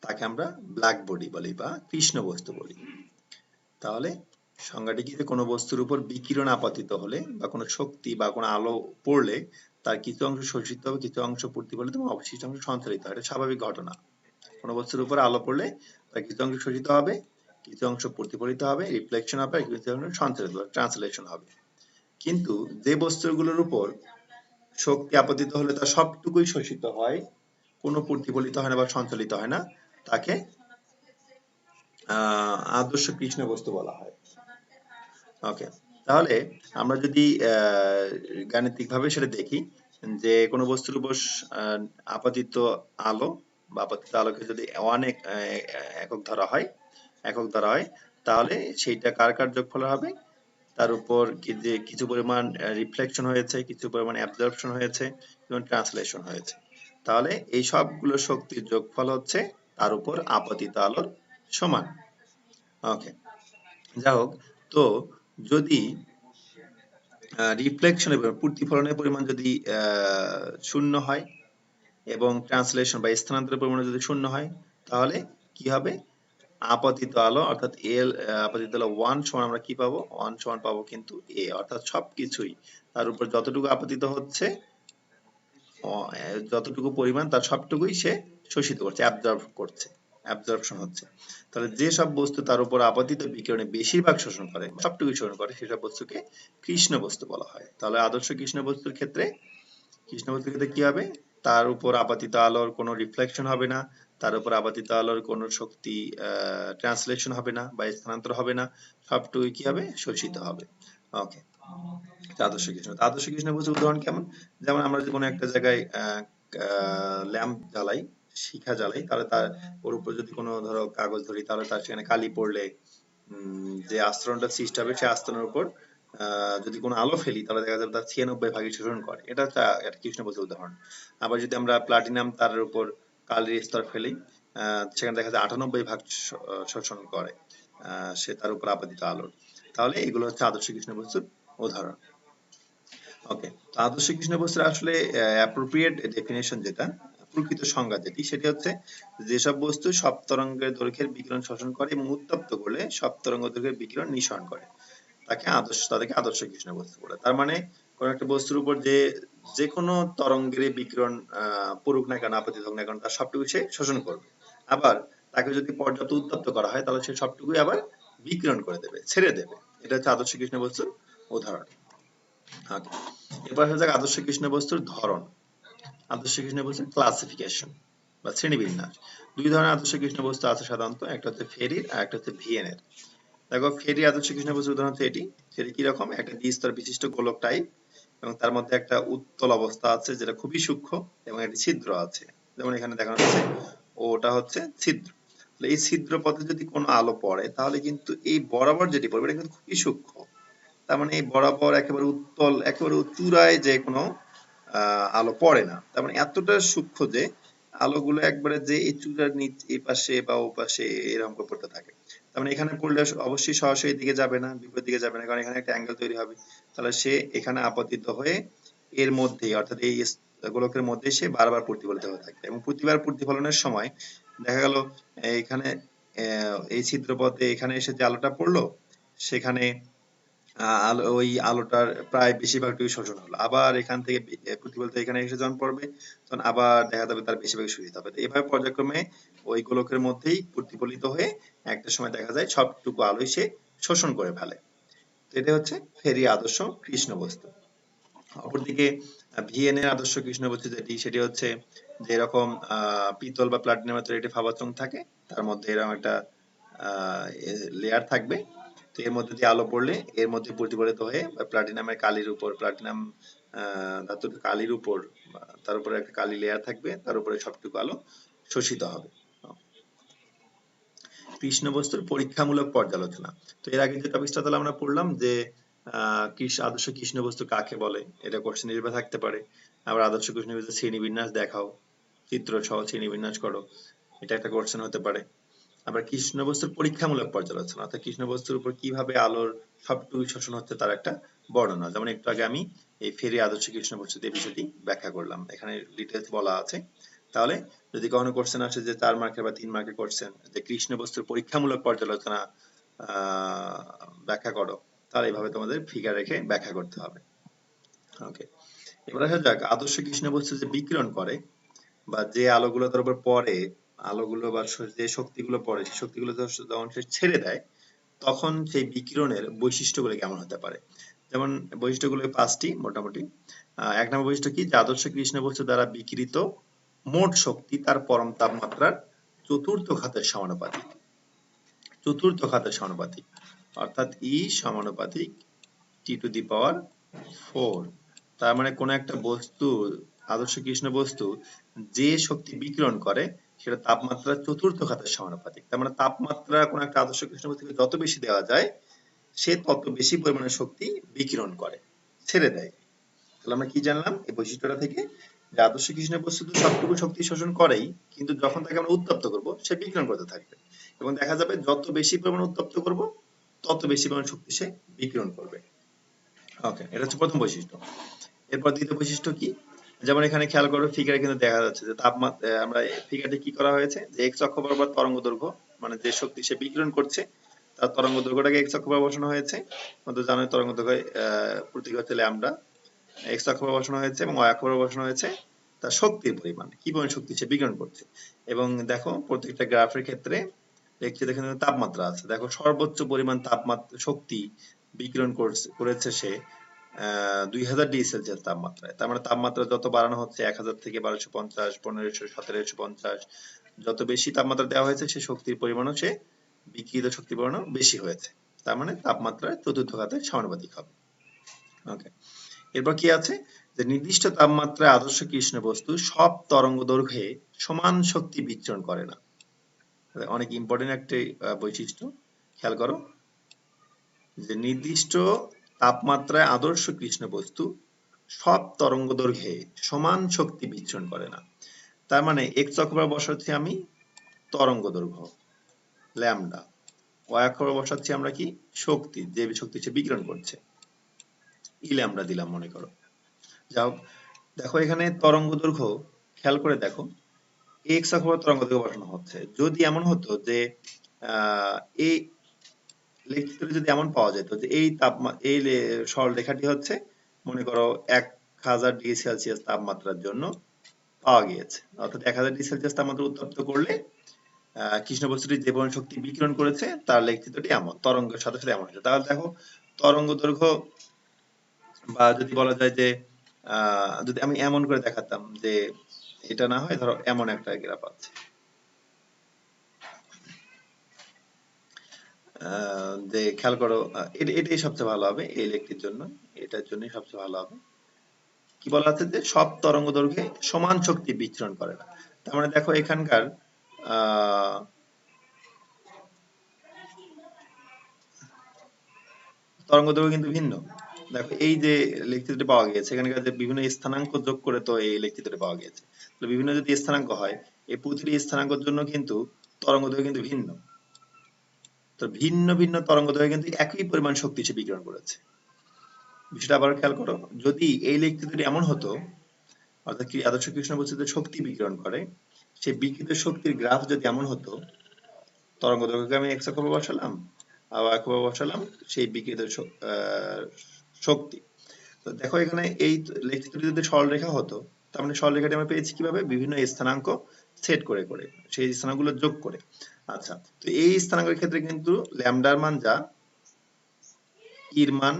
তাকে আমরা ব্ল্যাক বডি বলি বা কৃষ্ণ বস্তু বলি। তাহলে সংজ্ঞাটি কি, যে কোনো বস্তুর উপর বিকিরণ আপতিত হলে বা কোনো শক্তি বা কোনো আলো পড়লে তার কিছু অংশ শোষিত হবে, কিছু অংশ প্রতিফলিত এবং অবশিষ্ট অংশ সঞ্চারিত হয়। এটা স্বাভাবিক ঘটনা। কোনো বস্তুর উপর আলো পড়লে তার কিছু অংশ শোষিত হবে, কিছু অংশ প্রতিফলিত হবে, রিফ্লেকশন হবে, কিছু অংশ সঞ্চারিত হবে, ট্রান্সলেশন হবে। কিন্তু যে বস্তুগুলোর উপর শক্তি আপতিত হলে তার সবটুকুই শোষিত হয়, কোনো প্রতিফলিত হয় না বা সঞ্চালিত হয় না, তাকে আদর্শ কৃষ্ণ বস্তু বলা হয়। ওকে, তাহলে আমরা যদি গাণিতিকভাবে সেটা দেখি, যে কোনো বস্তুর উপর আপতিত আলো বা আপতিত আলোকে যদি একক ধরা হয়, তাহলে সেইটা কার কার যোগফল হবে? তার উপর যে কিছু পরিমাণ রিফ্লেকশন হয়েছে, কিছু পরিমাণ অ্যাবজর্পশন হয়েছে এবং ট্রান্সলেশন হয়েছে। তাহলে এই সবগুলো শক্তির যোগফল হচ্ছে তার উপর আপতিত আলোর সমান। ওকে, যাই হোক, তো যদি রিফ্লেকশনের প্রতিফলনের পরিমাণ যদি শূন্য হয় এবং ট্রান্সলেশন বা স্থানান্তরের পরিমাণ যদি শূন্য হয়, তাহলে কি হবে? আপতিত আলো অর্থাৎ আপতিত আলো 1 সমান আমরা কি পাবো? 1 সমান পাবো কিন্তু এ, অর্থাৎ সবকিছুই তার উপর যতটুকু আপতিত হচ্ছে, যতটুকু পরিমাণ তার সবটুকুই সে শোষিত করছে, অ্যাবজর্পশন হচ্ছে। তাহলে যে সব বস্তু তার উপর আপতিত বিকিরণে বেশিরভাগ শোষণ করে, সবটুকুই শোষণ করে, সেসব বস্তুকে কৃষ্ণ বস্তু বলা হয়। তাহলে আদর্শ কৃষ্ণ বস্তুর ক্ষেত্রে কি হবে? তার উপর আপতিত আলোর কোনো রিফ্লেকশন হবে না, তার উপর আপতিত আলোর কোনো শক্তি ট্রান্সলেশন হবে না বা স্থানান্তর হবে না, সবটুকুই কি হবে? শোষিত হবে। ওকে, আদর্শ কৃষ্ণ, আদর্শ কৃষ্ণ বস্তুর উদাহরণ কেমন? যেমন আমরা যে কোনো একটা জায়গায় ল্যাম্প জ্বালাই, শিখা জ্বালাই, তাহলে তার ওর উপর যদি কোনো ধরো কাগজ ধরি, তাহলে তার সেখানে কালি পড়লে যে আস্তরণটা সৃষ্টি হবে সেই আস্তরণের উপর যদি কোনো আলো ফেলি, তাহলে দেখা যাবে তার 96 ভাগই শোষণ করে। এটা হচ্ছে একটা কৃষ্ণ বস্তুর উদাহরণ। আবার যদি আমরা প্লাটিনাম তারের উপর কালির স্তর ফেলি, সেখানে দেখা যায় 98 ভাগ শোষণ করে সে তার উপর আপতিত আলোর। তাহলে এগুলো হচ্ছে আদর্শ কৃষ্ণ বস্তুর উদাহরণ। ওকে, তো আদর্শ কৃষ্ণ বস্তুর আসলে অ্যাপ্রোপ্রিয়েট ডেফিনেশন যেটা, প্রকৃত সংজ্ঞা যেটি, সেটি হচ্ছে যেসব বস্তু সব তরঙ্গের দৈর্ঘ্যের বিকিরণ শোষণ করে এবং উত্তপ্ত করলে সব তরঙ্গ দৈর্ঘ্যের বিকিরণ নিঃসরণ করে, তাদেরকে আদর্শ কৃষ্ণ বস্তু বলে। তার মানে কোন একটা বস্তুর উপর যে কোনো তরঙ্গের বিকিরণ পড়ুক না কেন, আপতিত হোক না কেন, তার সবটুকু সে শোষণ করবে। আবার তাকে যদি পর্যাপ্ত উত্তপ্ত করা হয়, তাহলে সে সবটুকুই আবার বিকিরণ করে দেবে, ছেড়ে দেবে। এটা হচ্ছে আদর্শ কৃষ্ণ বস্তুর উদাহরণ। ওকে, এবার হয়ে যাক আদর্শ কৃষ্ণ বস্তুর ধরন। আদর্শ কৃষ্ণ বস্তুর ক্লাসিফিকেশন বা শ্রেণীবিন্যাস। দুই ধরনের আদর্শ কৃষ্ণ বস্তু আছে সাধারণত, একটা হচ্ছে ফেরির আর একটা হচ্ছে ভিএনের। দেখো, ফেরি আদর্শ কৃষ্ণ বস্তুর উদাহরণ হচ্ছে এটি। ফেরি কিরকম? একটা দ্বিস্তর বিশিষ্ট গোলক টাইপ, এবং তার মধ্যে একটা উত্তল অবস্থা আছে যেটা খুবই সূক্ষ্ম, এবং একটি ছিদ্র আছে, যেমন এখানে দেখানো হচ্ছে, ওটা হচ্ছে ছিদ্র। তাহলে এই ছিদ্র পথে যদি কোনো আলো পড়ে, তাহলে কিন্তু এই বরাবর যেটি পড়বে এটা কিন্তু খুবই সূক্ষ্ম। তার মানে এই বরাবর একেবারে উত্তল, একেবারে চূড়ায় যে কোনো আলো পড়ে না। তার মানে এতটা সূক্ষ্ম যে আলোগুলো একবারে যে এই চূড়ার নিচ, এই পাশে বা ও পাশে এরকম করে পড়তে থাকে। তার মানে এখানে পড়লে অবশ্যই সরাসরি দিকে যাবে না, বিপরীত দিকে যাবে না, কারণ এখানে একটা অ্যাঙ্গেল তৈরি হবে। তাহলে সে এখানে আপতিত হয়ে এর মধ্যেই, অর্থাৎ এই গোলকের মধ্যে সে বারবার প্রতিফলিত হতে থাকবে, এবং প্রতিবার প্রতিফলনের সময় দেখা গেল এখানে এই ছিদ্রপথে এখানে এসে যে আলোটা পড়লো, সেখানে ওই আলোটার প্রায় বেশিরভাগটুকু শোষণ হলো। আবার এখান থেকে প্রতিফলিত এখানে এসে যখন পড়বে, তখন আবার দেখা যাবে তার বেশিরভাগ শোষিত হবে। তো এভাবে পর্যায়ক্রমে ওই গোলকের মধ্যেই প্রতিফলিত হয়ে একটা সময় দেখা যায় সবটুকু আলোই সে শোষণ করে ফেলে। তো এটা হচ্ছে ফেরি আদর্শ কৃষ্ণ বস্তু। অপরদিকে ভিএন এর আদর্শ কৃষ্ণ বস্তু যেটি, সেটি হচ্ছে যে এরকম পিতল বা প্লাটিনামের তৈরি একটি ফাঁপা থাকে, তার মধ্যে এরকম একটা লেয়ার থাকবে। তো এর মধ্যে দিয়ে আলো পড়লে এর মধ্যে প্রতিফলিত হয়ে প্লাটিনামের কালির উপর, প্লাটিনাম ধাতুর কালির উপর, তার উপরে একটা কালি লেয়ার থাকবে, তার উপরে সবটুকু আলো শোষিত হবে। কৃষ্ণ বস্তুর পরীক্ষামূলক পর্যালোচনা। তো এর আগে যে টপিকটা তাহলে আমরা পড়লাম যে আদর্শ কৃষ্ণ বস্তু কাকে বলে, এটা কোশ্চেন হিসেবে থাকতে পারে। আবার আদর্শ কৃষ্ণ বস্তুর শ্রেণীবিন্যাস দেখাও, চিত্র সহ শ্রেণীবিন্যাস করো, এটা একটা কোশ্চেন হতে পারে। আবার কৃষ্ণ বস্তুর পরীক্ষামূলক পর্যালোচনা, অর্থাৎ কৃষ্ণ বস্তুর উপর কিভাবে আলোর সবটুকু শোষণ হচ্ছে তার একটা বর্ণনা। যেমন একটু আগে আমি এই ফেরি আদর্শ কৃষ্ণ বস্তু দিয়ে বিষয়টি ব্যাখ্যা করলাম, এখানে ডিটেলস বলা আছে। তাহলে যদি কখনো কোশ্চেন আসে যে 4 মার্কের বা 3 মার্কের কোশ্চেন, যে কৃষ্ণ বস্তুর পরীক্ষামূলক পর্যালোচনা ব্যাখ্যা করো, তাহলে এইভাবে তোমাদের ফিগার রেখে ব্যাখ্যা করতে হবে। ওকে, এবার আসা যাক আদর্শ কৃষ্ণ বস্তু যে বিকিরণ করে বা যে আলোগুলো তার উপর পড়ে, আলোগুলো বা যে শক্তিগুলো পড়ে, সেই শক্তিগুলো যখন সে ছেড়ে দেয়, তখন সেই বিকিরণের বৈশিষ্ট্যগুলো কেমন হতে পারে। যেমন বৈশিষ্ট্যগুলো 5টি মোটামুটি। 1 নম্বর বৈশিষ্ট্য কি? যে আদর্শ কৃষ্ণ বস্তু দ্বারা বিকিরিত মোট শক্তি তার পরম তাপমাত্রার চতুর্থ ঘাতের সমানুপাতিক। চতুর্থ ঘাতের সমানুপাতিক, অর্থাৎ E সমানুপাতিক T⁴। তার মানে কোন একটা বস্তু, আদর্শ কৃষ্ণ বস্তু যে শক্তি বিকিরণ করে সেটা তাপমাত্রার চতুর্থ ঘাতের সমানুপাতিক। তার মানে তাপমাত্রা কোন একটা আদর্শ কৃষ্ণ বস্তুকে যত বেশি দেওয়া যায়, সে তত বেশি পরিমাণে শক্তি বিকিরণ করে, ছেড়ে দেয়। তাহলে আমরা কি জানলাম এই বৈশিষ্ট্যটা থেকে? যে আদর্শ কৃষ্ণ বস্তু তো সবটুকু শক্তি শোষণ করেই, কিন্তু যখন তাকে আমরা উত্তপ্ত করব, সে বিকিরণ করতে থাকবে, এবং দেখা যাবে যত বেশি পরিমাণে উত্তপ্ত করব, তত বেশি পরিমাণে শক্তি সে বিকিরণ করবে। ওকে, এটা হচ্ছে প্রথম বৈশিষ্ট্য। এরপর দ্বিতীয় বৈশিষ্ট্য কি? যেমন এখানে খেয়াল করো, ফিগারে কিন্তু দেখা যাচ্ছে যে তাপমাত্রা, আমরা ফিগারটি কি করা হয়েছে, যে এক্স অক্ষ বরাবর তরঙ্গ দৈর্ঘ্য, মানে যে শক্তি সে বিকিরণ করছে তার তরঙ্গ দৈর্ঘ্যটাকে এক্স অক্ষ বরাবর বসানো হয়েছে। আমাদের জানোই তরঙ্গ দৈর্ঘ্য প্রতীক হচ্ছে ল্যামডা। এক্স অক্ষ বরাবর বসানো হয়েছে এবং ওয়াই অক্ষ বরাবর বসানো হয়েছে তার শক্তির পরিমাণ, কি পরিমাণ শক্তি সে বিকিরণ করছে। এবং দেখো প্রত্যেকটা গ্রাফের ক্ষেত্রে দেখছি এখানে তাপমাত্রা আছে। দেখো সর্বোচ্চ পরিমাণ তাপমাত্রা শক্তি বিকিরণ করেছে সে 2000 ডিগ্রি সেলসিয়াস তাপমাত্রায়। তার মানে তাপমাত্রা যত বাড়ানো হচ্ছে 1000 থেকে 1250, 1500, 1750, যত বেশি তাপমাত্রা দেওয়া হয়েছে সে শক্তির পরিমাণও, সে বিকিরিত শক্তির পরিমাণও বেশি হয়েছে। তার মানে তাপমাত্রা চতুর্থ ঘাতের সমানুপাতিক হবে। ওকে, এরপর কি আছে যে নির্দিষ্ট তাপমাত্রায় আদর্শ কৃষ্ণ বস্তু সব তরঙ্গ দৈর্ঘ্যে সমান শক্তি বিচ্ছুরণ করে না। অনেক ইম্পর্টেন্ট একটি বৈশিষ্ট্য, খেয়াল করো যে নির্দিষ্ট তাপমাত্রায় আদর্শ কৃষ্ণ বস্তু সব তরঙ্গ দৈর্ঘ্যে সমান শক্তি বিচ্ছুরণ করে না। তার মানে এক্স অক্ষরে বসাচ্ছি আমি তরঙ্গ দৈর্ঘ্য ল্যামডা, ওয়াই অক্ষরে বসাচ্ছি আমরা কি শক্তি, যে শক্তি সে বিকিরণ করছে, ই ল্যামডা দিলাম মনে করো। যাও দেখো এখানে তরঙ্গ দৈর্ঘ্য খেয়াল করে দেখো, এক্স অক্ষরে তরঙ্গ দৈর্ঘ্য বসানো হচ্ছে। যদি এমন হতো যে এই লেখচিত্রে যদি এমন পাওয়া যেত যে এই এই সরল রেখাটি হচ্ছে মনে করো 1000 ডিগ্রি সেলসিয়াস তাপমাত্রার জন্য পাওয়া গিয়েছে, অর্থাৎ 1000 ডিগ্রি সেলসিয়াস তাপমাত্রা উত্তপ্ত করলে কৃষ্ণ বস্তুটি যে পরিমাণ শক্তি বিকিরণ করেছে তার লেখচিত্রটি এমন তরঙ্গের সাথে সাথে এমন হয়েছে। তাহলে দেখো তরঙ্গ দৈর্ঘ্য, বা যদি বলা যায় যে যদি আমি এমন করে দেখাতাম যে এটা না হয় ধরো এমন একটা গ্রাফ আছে, যে খেয়াল করো এটাই সবচেয়ে ভালো হবে এই লেখটির জন্য, এটার জন্যই সবচেয়ে ভালো হবে। কি বলা আছে যে সব তরঙ্গ দৈর্ঘ্যে সমান শক্তি বিচ্ছুরণ করে না। তার মানে দেখো এখানকার তরঙ্গ দৈর্ঘ্য কিন্তু ভিন্ন। দেখো এই যে লেখচিত্রটি পাওয়া গিয়েছে এখানকার যে বিভিন্ন স্থানাঙ্ক যোগ করে তো এই লেখচিত্রটি পাওয়া গিয়েছে, তো বিভিন্ন যদি স্থানাঙ্ক হয় এই প্রতিটি স্থানাঙ্কের জন্য কিন্তু তরঙ্গ দৈর্ঘ্য কিন্তু ভিন্ন। তো ভিন্ন ভিন্ন তরঙ্গ দৈর্ঘ্যে কিন্তু একই পরিমাণ শক্তি সে বিকিরণ করেছে। বিষয়টা আবার খেয়াল করো, যদি এই লেখচিত্রটি এমন হতো, অর্থাৎ কি আদর্শ কৃষ্ণ বস্তুতে শক্তি বিকিরণ করে, সেই বিকিরিত শক্তির গ্রাফ যদি এমন হতো, তরঙ্গ দৈর্ঘ্যকে আমি এক্স অক্ষরে বসালাম আর ওয়াই অক্ষরে বসালাম সেই বিকিরিত শক্তি। তো দেখো এখানে এই লেখচিত্রটি যদি সরলরেখা হতো, তার মানে সরলরেখাটি আমরা পেয়েছি কিভাবে, বিভিন্ন স্থানাঙ্ক সেট করে করে সেই স্থানাঙ্কগুলো যোগ করে। আচ্ছা, তো এই স্থানাঙ্কের ক্ষেত্রে কিন্তু ল্যামডার মান যা, ইর মান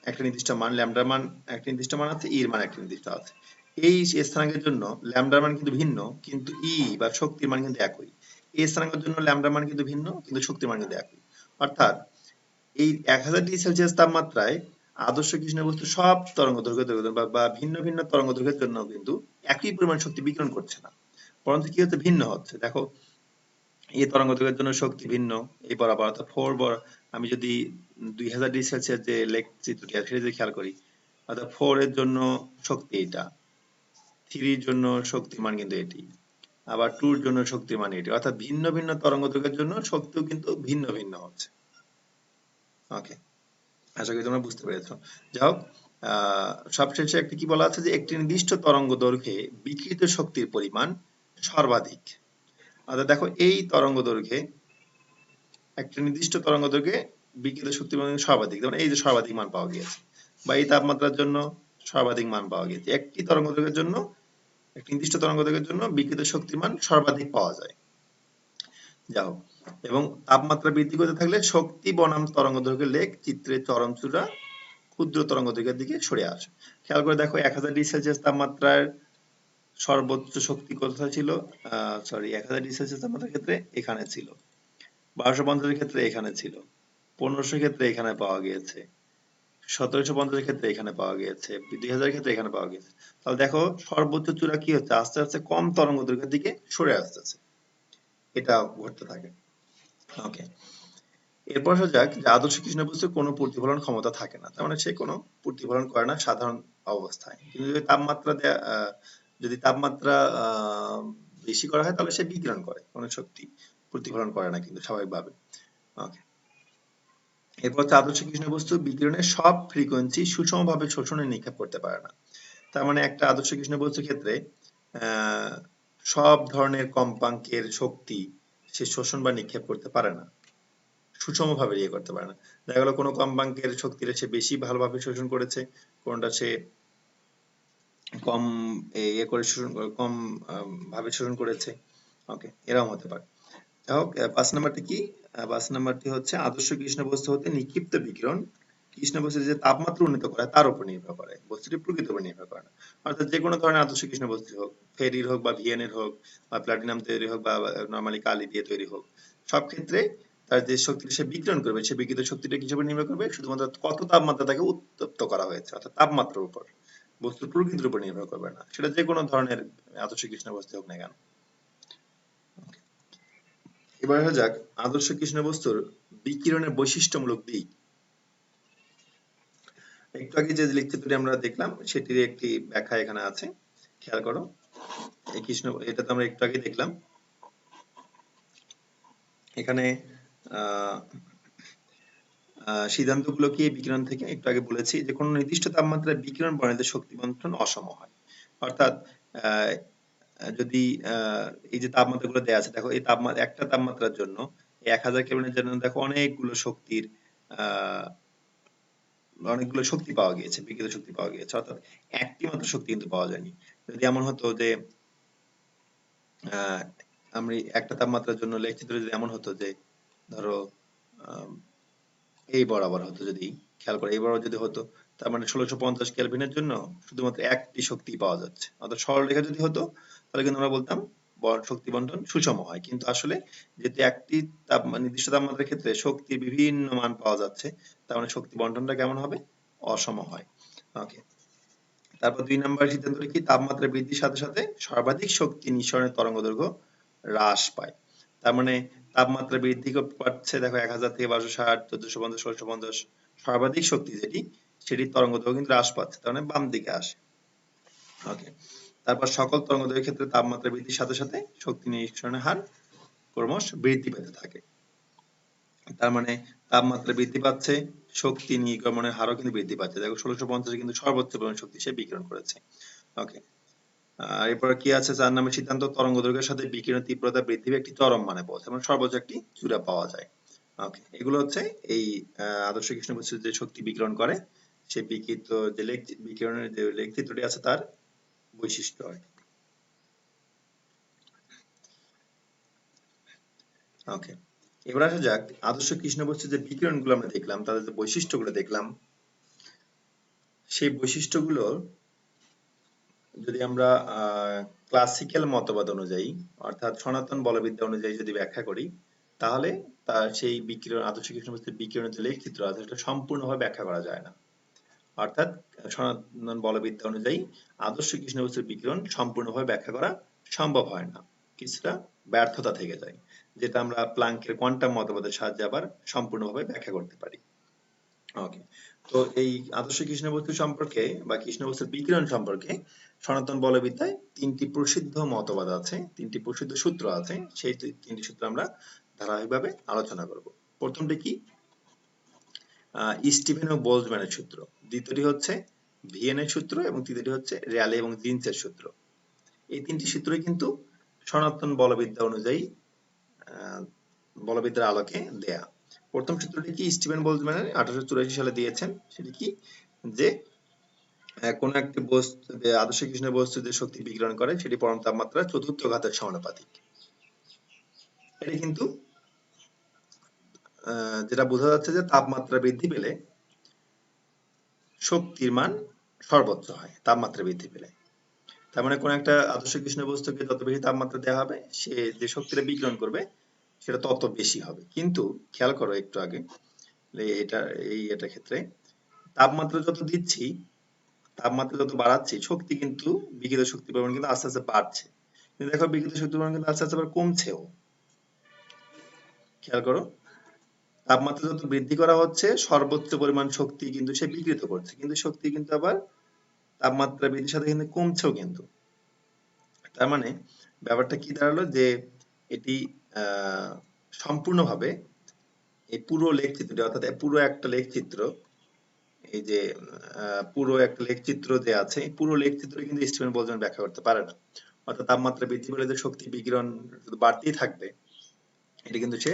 একটা নির্দিষ্ট মান, ল্যামডার মান একটা নির্দিষ্ট মান আছে, ইর মান একটা নির্দিষ্ট আছে। এই স্থানাঙ্কের জন্য ল্যামডার মান কিন্তু ভিন্ন, কিন্তু ই বা শক্তির মান কিন্তু একই। এই স্থানাঙ্কের জন্য ল্যামডার মান কিন্তু ভিন্ন, কিন্তু শক্তির মান কিন্তু একই। অর্থাৎ এই 1000 ডিগ্রি সেলসিয়াস তাপমাত্রায় আদর্শ কৃষ্ণ বস্তু সব তরঙ্গ দৈর্ঘ্য বা ভিন্ন ভিন্ন তরঙ্গ দৈর্ঘ্যের জন্য কিন্তু একই পরিমাণ শক্তি বিকিরণ করছে না, বরঞ্চ কি হচ্ছে, ভিন্ন হচ্ছে। দেখো এই তরঙ্গ দৈর্ঘ্যের জন্য শক্তি ভিন্ন এই বরাবর, অর্থাৎ আমি যদি 2000 ডিগ্রি সেলসিয়াস যে লেখ চিত্রটি আছে সেটা যদি খেয়াল করি, অর্থাৎ 4 এর জন্য শক্তি এটা, 3 এর জন্য শক্তির মান কিন্তু এটি, আবার 2 এর জন্য শক্তির মান এটি, অর্থাৎ ভিন্ন ভিন্ন তরঙ্গ দৈর্ঘ্যের জন্য শক্তিও কিন্তু ভিন্ন ভিন্ন হচ্ছে। ওকে, আশা করি তোমরা বুঝতে পেরেছো। যাই হোক, সবশেষে একটা কি বলা আছে যে একটি নির্দিষ্ট তরঙ্গ দৈর্ঘ্যে বিকিরিত শক্তির পরিমাণ সর্বাধিক। অর্থাৎ দেখো এই তরঙ্গ দৈর্ঘ্যে, একটা নির্দিষ্ট তরঙ্গ দৈর্ঘ্যে বিকিরিত শক্তির পরিমাণ সর্বাধিক, যেমন এই যে সর্বাধিক মান পাওয়া গিয়েছে, বা এই তাপমাত্রার জন্য সর্বাধিক মান পাওয়া গিয়েছে। একটি তরঙ্গ দৈর্ঘ্যের জন্য, একটি নির্দিষ্ট তরঙ্গ দৈর্ঘ্যের জন্য বিকিরিত শক্তির মান সর্বাধিক পাওয়া যায়। যাই হোক, এবং তাপমাত্রা বৃদ্ধি করতে থাকলে শক্তি বনাম তরঙ্গ দৈর্ঘ্যের লেখ চিত্রের চরমচূড়া ক্ষুদ্র তরঙ্গ দৈর্ঘ্যের দিকে সরে আসে। খেয়াল করে দেখো 1000 ডিগ্রি সেলসিয়াস তাপমাত্রার সর্বোচ্চ শক্তি কোথায় ছিল, 1000 ডিগ্রি সেলসিয়াস তাপমাত্রার ক্ষেত্রে এখানে ছিল, 1250 এর ক্ষেত্রে এখানে ছিল, 1500 এর ক্ষেত্রে এখানে পাওয়া গিয়েছে, 1750 এর ক্ষেত্রে এখানে পাওয়া গিয়েছে, 2000 এর ক্ষেত্রে এখানে পাওয়া গিয়েছে। তাহলে দেখো সর্বোচ্চ চূড়া কি হচ্ছে, আস্তে আস্তে কম তরঙ্গ দৈর্ঘ্যের দিকে সরে আসতেছে, এটা ঘটতে থাকে। ওকে, এরপর আসা যাক যে আদর্শ কৃষ্ণ বস্তুর কোনো প্রতিফলন ক্ষমতা থাকে না, তার মানে সে কোনো প্রতিফলন করে না সাধারণ অবস্থায়। কিন্তু যদি তাপমাত্রা বেশি করা হয় তাহলে সে বিকিরণ করে, কোনো শক্তি প্রতিফলন করে না কিন্তু স্বাভাবিকভাবে। ওকে, এরপর হচ্ছে আদর্শ কৃষ্ণ বস্তু বিকিরণের সব ফ্রিকোয়েন্সি সুষমভাবে শোষণে নিক্ষেপ করতে পারে না। তার মানে একটা আদর্শ কৃষ্ণ বস্তুর ক্ষেত্রে সব ধরনের কম্পাঙ্কের শক্তি সে শোষণ বা নিক্ষেপ করতে পারে না, সুষমভাবে ইয়ে করতে পারে না। দেখা গেল কোনো কম্পাঙ্কের শক্তিটা সে বেশি ভালোভাবে শোষণ করেছে, কোনটা সে কম ইয়ে করে কম ভাবে শোষণ করেছে। ওকে, এরকম হতে পারে। যাই হোক, 5 নাম্বারটি কি, 5 নাম্বারটি হচ্ছে আদর্শ কৃষ্ণ বস্তু হতে নিক্ষিপ্ত বিকিরণ কৃষ্ণ বস্তুর যে তাপমাত্রা উন্নীত করে তার উপর নির্ভর করে, বস্তুটি প্রকৃতির উপর নির্ভর করে না। অর্থাৎ যে কোনো ধরনের আদর্শ কৃষ্ণ বস্তু হোক, ফেরির হোক বা ভিএনের হোক বা প্লাটিনাম তৈরি হোক বা নরমালি কালি দিয়ে তৈরি হোক, সব ক্ষেত্রে তার যে শক্তিটা সে বিকিরণ করবে সে বিকিরিত শক্তিটা কিসের উপর নির্ভর করবে? শুধুমাত্র কত তাপমাত্রা তাকে উত্তপ্ত করা হয়েছে, অর্থাৎ তাপমাত্রার উপর, বস্তুর প্রকৃতির উপর নির্ভর করবে না, সেটা যে কোনো ধরনের আদর্শ কৃষ্ণ বস্তু হোক না কেন। এবার হয়ে যাক আদর্শ কৃষ্ণ বস্তুর বিকিরণের বৈশিষ্ট্যমূলক দিক। একটু আগে যে লেকচারটি আমরা দেখলাম সেটির একটি ব্যাখ্যা এখানে আছে, খেয়াল করো। এই কৃষ্ণ, এটা তো আমরা একটু আগে দেখলাম। এখানে সিদ্ধান্তগুলো কি বিকিরণ থেকে একটু আগে বলেছি যে কোনো নির্দিষ্ট তাপমাত্রায় বিকিরণ বর্ণালীতে শক্তি বন্টন অসম হয়। অর্থাৎ যদি এই যে তাপমাত্রাগুলো দেয়া আছে, দেখো এই তাপমাত্রা একটা তাপমাত্রার জন্য 1000 কেলভিনের জন্য দেখো অনেকগুলো শক্তির অনেকগুলো শক্তি পাওয়া গিয়েছে, বিকিরিত শক্তি পাওয়া গিয়েছে, অর্থাৎ একটি মাত্র শক্তি কিন্তু পাওয়া যায়নি। যদি এমন হতো যে আমরা একটা তাপমাত্রার জন্য লেখচিত্র যদি এমন হতো যে ধরো এই বরাবর হতো, যদি খেয়াল করে এই বরাবর যদি হতো, তার মানে 1650 কেলভিনের জন্য শুধুমাত্র একটি শক্তি পাওয়া যাচ্ছে। অর্থাৎ সরলরেখা যদি হতো তাহলে কিন্তু আমরা বলতাম শক্তি বন্টন সুষম হয়, কিন্তু আসলে যেহেতু একটি নির্দিষ্ট তাপমাত্রার ক্ষেত্রে শক্তির বিভিন্ন মান পাওয়া যাচ্ছে, তার মানে শক্তি বন্টনটা কেমন হবে? অসম হয়। ওকে, তারপর 2 নম্বর সিদ্ধান্তটি কি? তাপমাত্রা বৃদ্ধির সাথে সাথে সর্বাধিক শক্তি নিঃসরণের তরঙ্গদৈর্ঘ্য হ্রাস পায়। তার মানে তাপমাত্রা বৃদ্ধি পাচ্ছে, দেখো 1000 থেকে 1260, 1450, 1650 সর্বাধিক শক্তি যেটি, সেটির তরঙ্গদৈর্ঘ্য কিন্তু হ্রাস পাচ্ছে, তার মানে বাম দিকে আসে। ওকে, তারপর সকল তরঙ্গদৈর্ঘ্যের ক্ষেত্রে তাপমাত্রা বৃদ্ধির সাথে সাথে শক্তি নিঃসরণের হার ক্রমশ বৃদ্ধি পেতে থাকে। তার মানে তাপমাত্রা বৃদ্ধি পাচ্ছে, শক্তি নির্গমনের হারও কিন্তু বৃদ্ধি পাচ্ছে। দেখো 1650 কিন্তু সর্বোচ্চ পরিমাণ শক্তি সে বিকিরণ করেছে। ওকে, আর এরপর কি আছে? 4 নম্বর সিদ্ধান্ত, তরঙ্গদৈর্ঘ্যের সাথে বিকিরণ তীব্রতা বৃদ্ধি পেয়ে একটি চরম মানে পৌঁছে, মানে সর্বোচ্চ একটি চূড়া পাওয়া যায়। ওকে, এগুলো হচ্ছে এই আদর্শ কৃষ্ণ বস্তু যে শক্তি বিকিরণ করে সেই বিকিরিত যে বিকিরণের যে লেখচিত্রটি আছে তার বৈশিষ্ট্য হয়। ওকে, এবার আসা যাক আদর্শ কৃষ্ণ বস্তুর যে বিকিরণগুলো আমরা দেখলাম, তাদের যে বৈশিষ্ট্যগুলো দেখলাম, সেই বৈশিষ্ট্যগুলো যদি আমরা ক্লাসিক্যাল মতবাদ অনুযায়ী, অর্থাৎ সনাতন বলবিদ্যা অনুযায়ী যদি ব্যাখ্যা করি, তাহলে তার সেই বিকিরণ, আদর্শ কৃষ্ণ বস্তুর বিকিরণের যে লেখচিত্র আছে সেটা সম্পূর্ণভাবে ব্যাখ্যা করা যায় না। অর্থাৎ সনাতন বলবিদ্যা অনুযায়ী আদর্শ কৃষ্ণ বস্তুর বিকিরণ সম্পূর্ণভাবে ব্যাখ্যা করা সম্ভব হয় না, কিছুটা ব্যর্থতা থেকে যায়, যেটা আমরা প্লাঙ্কের কোয়ান্টাম মতবাদের সাহায্যে আবার সম্পূর্ণভাবে ব্যাখ্যা করতে পারি। ওকে, তো এই আদর্শ কৃষ্ণ বস্তু সম্পর্কে বা কৃষ্ণ বস্তুর বিকিরণ সম্পর্কে সনাতন বলবিদ্যায় 3টি প্রসিদ্ধ মতবাদ আছে, 3টি প্রসিদ্ধ সূত্র আছে। সেই 3টি সূত্র আমরা ধারাবাহিকভাবে আলোচনা করব। প্রথমটি কি? স্টিফেন ও বোলজম্যানের সূত্র। দ্বিতীয়টি হচ্ছে ভিয়েনের সূত্র এবং তৃতীয়টি হচ্ছে র্যালে এবং জিন্সের সূত্র। এই 3টি সূত্রই কিন্তু সনাতন বলবিদ্যা অনুযায়ী বলবিদ্যার আলোকে দেয়া। প্রথম সূত্রটি কি? স্টিফেন বোলজম্যান 1884 সালে দিয়েছেন। সেটি কি? যে কোন একটি বস্তু, আদর্শ কৃষ্ণ বস্তু যে শক্তি বিকিরণ করে সেটি পরম তাপমাত্রা 4th ঘাতের সমানুপাতিক। এটি কিন্তু যেটা বোঝা যাচ্ছে যে তাপমাত্রা বৃদ্ধি পেলে শক্তির মান সর্বোচ্চ হয় তাপমাত্রা বৃদ্ধি পেলে। তার মানে কোন একটা আদর্শ কৃষ্ণ বস্তুকে যত বেশি তাপমাত্রা দেওয়া হবে সে যে শক্তিটা বিকিরণ করবে সেটা তত বেশি হবে। কিন্তু খেয়াল করো একটু আগে এটা ক্ষেত্রে তাপমাত্রা যত দিচ্ছি, তাপমাত্রা যত বাড়াচ্ছি, শক্তি কিন্তু বিকিরিত শক্তির পরিমাণ কিন্তু আস্তে আস্তে বাড়ছে, কিন্তু দেখো বিকিরিত শক্তির পরিমাণ কিন্তু আস্তে আস্তে আবার কমছেও। খেয়াল করো, তাপমাত্রা যত বৃদ্ধি করা হচ্ছে সর্বোচ্চ পরিমাণ শক্তি কিন্তু সে বিকিরিত করছে, কিন্তু শক্তি কিন্তু আবার তাপমাত্রা বৃদ্ধির সাথে কিন্তু কমছেও কিন্তু। তার মানে ব্যাপারটা কি দাঁড়ালো যে এটি সম্পূর্ণভাবে এই পুরো লেখচিত্রটি, অর্থাৎ পুরো একটা লেখচিত্র, এই যে পুরো একটা লেখচিত্র যে আছে, পুরো লেখচিত্র কিন্তু স্টিফেন বোলজম্যান ব্যাখ্যা করতে পারে না। অর্থাৎ তাপমাত্রা বৃদ্ধি পেলে যে শক্তি বিকিরণ বাড়তেই থাকবে, এটা কিন্তু সে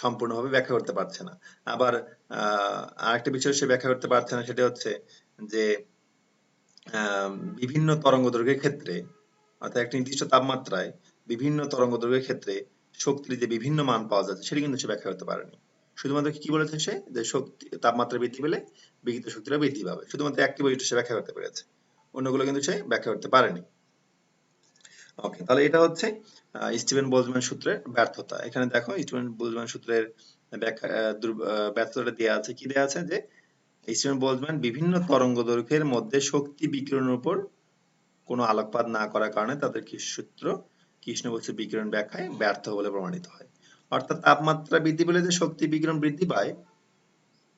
সম্পূর্ণভাবে ব্যাখ্যা করতে পারছে না। আবার আরেকটা বিষয় সে ব্যাখ্যা করতে পারছে না, সেটা হচ্ছে যে বিভিন্ন তরঙ্গদৈর্ঘ্যের ক্ষেত্রে, অর্থাৎ একটা নির্দিষ্ট তাপমাত্রায় বিভিন্ন তরঙ্গদৈর্ঘ্যের ক্ষেত্রে শক্তির যে বিভিন্ন মান পাওয়া যাচ্ছে সেটা কিন্তু সে ব্যাখ্যা করতে পারেনি। শুধুমাত্র কি বলেছে সে? যে শক্তি তাপমাত্রা বৃদ্ধি পেলে বিকিরিত শক্তিটা বৃদ্ধি পাবে, শুধুমাত্র একটি বৈশিষ্ট্য সে ব্যাখ্যা করতে পেরেছে, অন্যগুলো কিন্তু সে ব্যাখ্যা করতে পারেনি। ওকে, তাহলে এটা হচ্ছে স্টিফেন বোলজম্যান সূত্রের ব্যর্থতা। এখানে দেখো স্টিফেন বোলজম্যান সূত্রের ব্যর্থতা দেওয়া আছে, কি দেওয়া আছে যে স্টিফেন বোলজম্যান বিভিন্ন তরঙ্গ দৈর্ঘ্যের মধ্যে শক্তি বিকিরণের উপর কোনো আলোকপাত না করার কারণে তাদের সূত্র কৃষ্ণ বস্তুর বিকিরণ ব্যাখ্যায় ব্যর্থ বলে প্রমাণিত হয়। অর্থাৎ তাপমাত্রা বৃদ্ধি পেলে যে শক্তি বিকিরণ বৃদ্ধি পায়